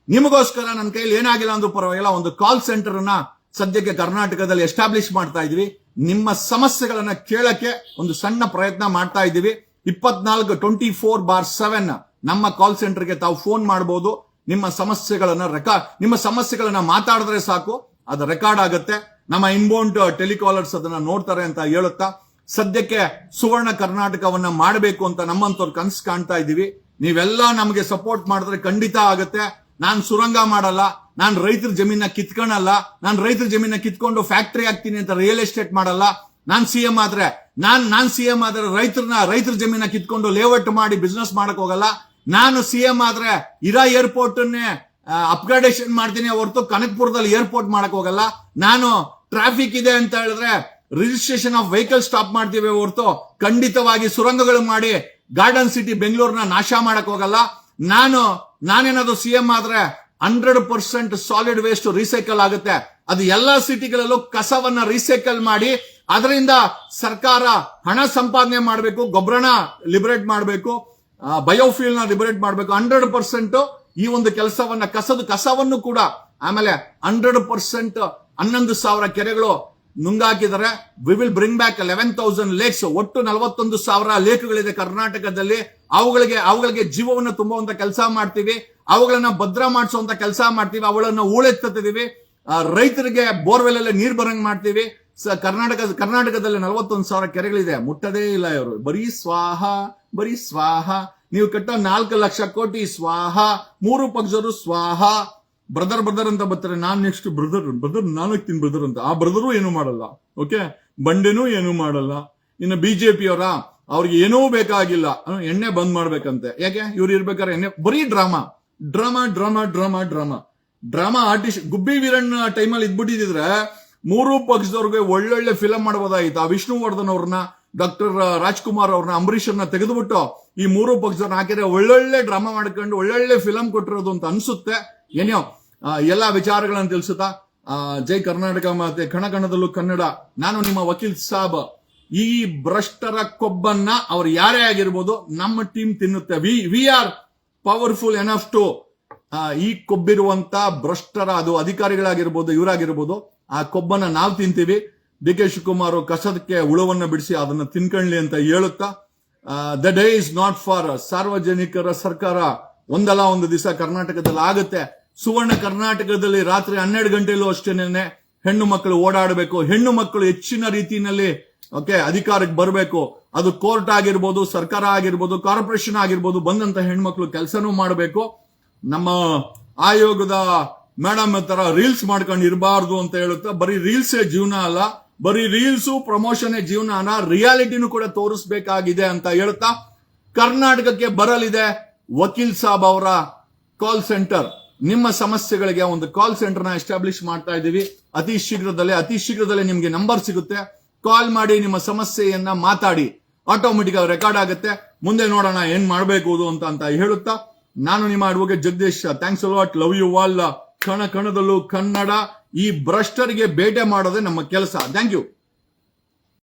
ನಿಮಗೋಸ್ಕರ ನನ್ನ ಕೈಯಲ್ಲಿ ಏನಾಗಿಲ್ಲ ಅಂದ್ರೂ ಪರವಾಗಿಲ್ಲ, ಒಂದು ಕಾಲ್ ಸೆಂಟರ್ ಅನ್ನ ಸದ್ಯಕ್ಕೆ ಕರ್ನಾಟಕದಲ್ಲಿ ಎಸ್ಟಾಬ್ಲಿಷ್ ಮಾಡ್ತಾ ಇದೀವಿ. ನಿಮ್ಮ ಸಮಸ್ಯೆಗಳನ್ನ ಕೇಳಕ್ಕೆ ಒಂದು ಸಣ್ಣ ಪ್ರಯತ್ನ ಮಾಡ್ತಾ ಇದ್ದೀವಿ. 24/7 ನಮ್ಮ ಕಾಲ್ ಸೆಂಟರ್ಗೆ ತಾವು ಫೋನ್ ಮಾಡಬಹುದು. ನಿಮ್ಮ ಸಮಸ್ಯೆಗಳನ್ನ ಮಾತಾಡಿದ್ರೆ ಸಾಕು, ಅದು ರೆಕಾರ್ಡ್ ಆಗುತ್ತೆ. ನಮ್ಮ ಇನ್ಬೌಂಡ್ ಟೆಲಿಕಾಲರ್ಸ್ ಅದನ್ನ ನೋಡ್ತಾರೆ ಅಂತ ಹೇಳುತ್ತಾ, ಸದ್ಯಕ್ಕೆ ಸುವರ್ಣ ಕರ್ನಾಟಕವನ್ನ ಮಾಡಬೇಕು ಅಂತ ನಮ್ಮಂತವ್ರು ಕನಸು ಕಾಣ್ತಾ ಇದೀವಿ. ನೀವೆಲ್ಲ ನಮಗೆ ಸಪೋರ್ಟ್ ಮಾಡಿದ್ರೆ ಖಂಡಿತ ಆಗುತ್ತೆ. ನಾನ್ ಸುರಂಗ ಮಾಡಲ್ಲ, ನಾನ್ ರೈತರ ಜಮೀನ ಕಿತ್ಕೊಳಲ್ಲ, ನಾನ್ ರೈತರ ಜಮೀನ ಕಿತ್ಕೊಂಡು ಫ್ಯಾಕ್ಟರಿ ಹಾಕ್ತೀನಿ ಅಂತ ರಿಯಲ್ ಎಸ್ಟೇಟ್ ಮಾಡಲ್ಲ. ನಾನ್ ಸಿಎಂ ಆದ್ರೆ ರೈತರ ಜಮೀನ ಕಿತ್ಕೊಂಡು ಲೇಔಟ್ ಮಾಡಿ ಬಿಸ್ನೆಸ್ ಮಾಡಕ್ ಹೋಗಲ್ಲ. ನಾನು ಸಿಎಂ ಆದ್ರೆ ಇರಾ ಏರ್ಪೋರ್ಟ್ ಅನ್ನೇ ಅಪ್ಗ್ರೇಡೇಷನ್ ಮಾಡ್ತೀನಿ ಹೊರತು ಕನಕಪುರದಲ್ಲಿ ಏರ್ಪೋರ್ಟ್ ಮಾಡಕ್ ಹೋಗಲ್ಲ. ನಾನು ಟ್ರಾಫಿಕ್ ಇದೆ ಅಂತ ಹೇಳಿದ್ರೆ ರಿಜಿಸ್ಟ್ರೇಷನ್ ಆಫ್ ವೆಹಿಕಲ್ ಸ್ಟಾಪ್ ಮಾಡ್ತೀವಿ ಹೊರತು ಖಂಡಿತವಾಗಿ ಸುರಂಗಗಳು ಮಾಡಿ ಗಾರ್ಡನ್ ಸಿಟಿ ಬೆಂಗಳೂರನ್ನ ನಾಶ ಮಾಡಕ್ ಹೋಗಲ್ಲ. ನಾನೇನಾದ್ರು ಸಿಎಂ ಆದ್ರೆ 100% ಸಾಲಿಡ್ ವೇಸ್ಟ್ ರೀಸೈಕಲ್ ಆಗುತ್ತೆ. ಅದು ಎಲ್ಲಾ ಸಿಟಿಗಳಲ್ಲೂ ಕಸವನ್ನ ರೀಸೈಕಲ್ ಮಾಡಿ ಅದರಿಂದ ಸರ್ಕಾರ ಹಣ ಸಂಪಾದನೆ ಮಾಡಬೇಕು, ಗೊಬ್ಬರನ ಲಿಬರೇಟ್ ಮಾಡಬೇಕು, ಬಯೋಫ್ಯೂಲ್ ನ ಲಿಬರೇಟ್ ಮಾಡಬೇಕು. 100% ಈ ಒಂದು ಕೆಲಸವನ್ನ ಕಸವನ್ನು ಕೂಡ ಆಮೇಲೆ 100% 11,000 ಕೆರೆಗಳು ನುಂಗಾಕಿದ್ದಾರೆ. We will bring back 11,000 lakes. ಒಟ್ಟು 41,000 ಲೇಕ್ಗಳಿದೆ ಕರ್ನಾಟಕದಲ್ಲಿ. ಅವುಗಳಿಗೆ ಜೀವವನ್ನು ತುಂಬುವಂತ ಕೆಲಸ ಮಾಡ್ತೀವಿ, ಅವುಗಳನ್ನ ಭದ್ರ ಮಾಡಿಸುವಂತ ಕೆಲಸ ಮಾಡ್ತೀವಿ, ಅವುಗಳನ್ನ ಹೂಳೆತ್ತಿದ್ದೀವಿ. ರೈತರಿಗೆ ಬೋರ್ವೆಲ್ ಅಲ್ಲೇ ನೀರ್ ಬರಂಗ್ ಮಾಡ್ತೀವಿ. ಕರ್ನಾಟಕದಲ್ಲಿ 41,000 ಕೆರೆಗಳಿದೆ, ಮುಟ್ಟದೇ ಇಲ್ಲ ಇವರು. ಬರೀ ಸ್ವಾಹ. ನೀವು ಕಟ್ಟೋ 4 ಲಕ್ಷ ಕೋಟಿ ಸ್ವಾಹ. 3 ಪಕ್ಷರು ಸ್ವಾಹ. ಬ್ರದರ್ ಅಂತ ಬರ್ತಾರೆ. ನಾನ್ ನೆಕ್ಸ್ಟ್ ಬ್ರದರ್ ನಾನು ಹೋಗ್ತೀನಿ ಬ್ರದರ್ ಅಂತ. ಆ ಬ್ರದರು ಏನು ಮಾಡಲ್ಲ. ಓಕೆ, ಬಂಡೆನೂ ಏನು ಮಾಡಲ್ಲ. ಇನ್ನು ಬಿಜೆಪಿ ಅವ್ರಿಗೆ ಏನೂ ಬೇಕಾಗಿಲ್ಲ, ಎಣ್ಣೆ ಬಂದ್ ಮಾಡ್ಬೇಕಂತೆ. ಯಾಕೆ? ಇವ್ರು ಇರ್ಬೇಕಾದ್ರೆ ಎಣ್ಣೆ ಬರೀ ಡ್ರಾಮಾ ಆರ್ಟಿಸ್ಟ್. ಗುಬ್ಬಿ ವೀರಣ್ಣ ಟೈಮಲ್ಲಿ ಇದ್ಬಿಟ್ಟಿದ್ರೆ 3 ಪಕ್ಷದವ್ರಿಗೆ ಒಳ್ಳೊಳ್ಳೆ ಫಿಲಂ ಮಾಡಬಹುದಾಗಿತ್ತು. ಆ ವಿಷ್ಣುವರ್ಧನ್ ಅವ್ರನ್ನ, ಡಾಕ್ಟರ್ ರಾಜ್ಕುಮಾರ್ ಅವ್ರನ್ನ, ಅಂಬರೀಷ್ ಅವ್ರನ್ನ ತೆಗೆದುಬಿಟ್ಟು ಈ 3 ಪಕ್ಷದವ್ರನ್ನ ಹಾಕಿದ್ರೆ ಒಳ್ಳೊಳ್ಳೆ ಡ್ರಾಮಾ ಮಾಡ್ಕೊಂಡು ಒಳ್ಳೊಳ್ಳೆ ಫಿಲಂ ಕೊಟ್ಟಿರೋದು ಅಂತ ಅನ್ಸುತ್ತೆ. ಏನೋ ಎಲ್ಲಾ ವಿಚಾರಗಳನ್ನ ತಿಳಿಸುತ್ತಾ, ಜೈ ಕರ್ನಾಟಕ ಮಾತೆ, ಕಣಕಣದಲ್ಲೂ ಕನ್ನಡ. ನಾನು ನಿಮ್ಮ ವಕೀಲ್ ಸಾಬ್. ಈ ಭ್ರಷ್ಟರ ಕೊಬ್ಬನ್ನ ಅವ್ರು ಯಾರೇ ಆಗಿರ್ಬೋದು ನಮ್ಮ ಟೀಮ್ ತಿನ್ನುತ್ತೆ. We are powerful enough to ಈ ಕೊಬ್ಬಿರುವಂತ ಭ್ರಷ್ಟರ, ಅದು ಅಧಿಕಾರಿಗಳಾಗಿರ್ಬೋದು ಇವರಾಗಿರ್ಬೋದು, ಆ ಕೊಬ್ಬನ್ನ ನಾವು ತಿಂತೀವಿ. DK ಶಿವಕುಮಾರ್ ಕಸದಕ್ಕೆ ಹುಳವನ್ನ ಬಿಡಿಸಿ ಅದನ್ನ ತಿನ್ಕೊಳ್ಳಿ ಅಂತ ಹೇಳುತ್ತಾ, the day is not for. ಸಾರ್ವಜನಿಕರ ಸರ್ಕಾರ ಒಂದಲ್ಲ ಒಂದು ದಿವಸ ಕರ್ನಾಟಕದಲ್ಲಿ ಆಗುತ್ತೆ. ಸುವರ್ಣ ಕರ್ನಾಟಕದಲ್ಲಿ ರಾತ್ರಿ 12 ಗಂಟೆಲೂ ಅಷ್ಟೇನೆ ಹೆಣ್ಣು ಮಕ್ಕಳು ಓಡಾಡಬೇಕು. ಹೆಣ್ಣು ಮಕ್ಕಳು ಹೆಚ್ಚಿನ ರೀತಿಯಲ್ಲಿ ಅಧಿಕಾರಕ್ಕೆ ಬರಬೇಕು. ಅದು ಕೋರ್ಟ್ ಆಗಿರ್ಬೋದು, ಸರ್ಕಾರ ಆಗಿರ್ಬೋದು, ಕಾರ್ಪೊರೇಷನ್ ಆಗಿರ್ಬೋದು, ಬಂದಂತ ಹೆಣ್ಮಕ್ಳು ಕೆಲಸನೂ ಮಾಡಬೇಕು. ನಮ್ಮ ಆಯೋಗದ ಮೇಡಮ್ ತರ ರೀಲ್ಸ್ ಮಾಡ್ಕೊಂಡು ಇರಬಾರ್ದು ಅಂತ ಹೇಳುತ್ತಾ, ಬರೀ ರೀಲ್ಸೇ ಜೀವನ ಅಲ್ಲ, ಬರೀ ರೀಲ್ಸು ಪ್ರಮೋಷನ್ ಜೀವನ, ರಿಯಾಲಿಟಿನೂ ಕೂಡ ತೋರಿಸಬೇಕಾಗಿದೆ ಅಂತ ಹೇಳುತ್ತಾ, ಕರ್ನಾಟಕಕ್ಕೆ ಬರಲಿದೆ ವಕೀಲ್ ಸಾಬ್ ಅವರ ಕಾಲ್ ಸೆಂಟರ್, ನಿಮ್ಮ ಸಮಸ್ಯೆಗಳಿಗೆ ಒಂದು ಕಾಲ್ ಸೆಂಟರ್ ನ ಎಸ್ಟಾಬ್ಲಿಷ್ ಮಾಡ್ತಾ ಇದ್ದೀವಿ. ಅತಿ ಶೀಘ್ರದಲ್ಲೇ ನಿಮ್ಗೆ ನಂಬರ್ ಸಿಗುತ್ತೆ. ಕಾಲ್ ಮಾಡಿ ನಿಮ್ಮ ಸಮಸ್ಯೆಯನ್ನ ಮಾತಾಡಿ, ಆಟೋಮೆಟಿಕ್ ಆಗಿ ರೆಕಾರ್ಡ್ ಆಗುತ್ತೆ. ಮುಂದೆ ನೋಡೋಣ ಏನ್ ಮಾಡಬೇಕು ಅಂತ ಹೇಳುತ್ತಾ, ನಾನು ನಿಮ್ಮ advocate Jagadish. Thanks a lot. Love you all. ಕಣ ಕಣದಲ್ಲೂ ಕನ್ನಡ. ಈ ಭ್ರಷ್ಟರಿಗೆ ಬೇಟೆ ಮಾಡೋದೇ ನಮ್ಮ ಕೆಲಸ. Thank you.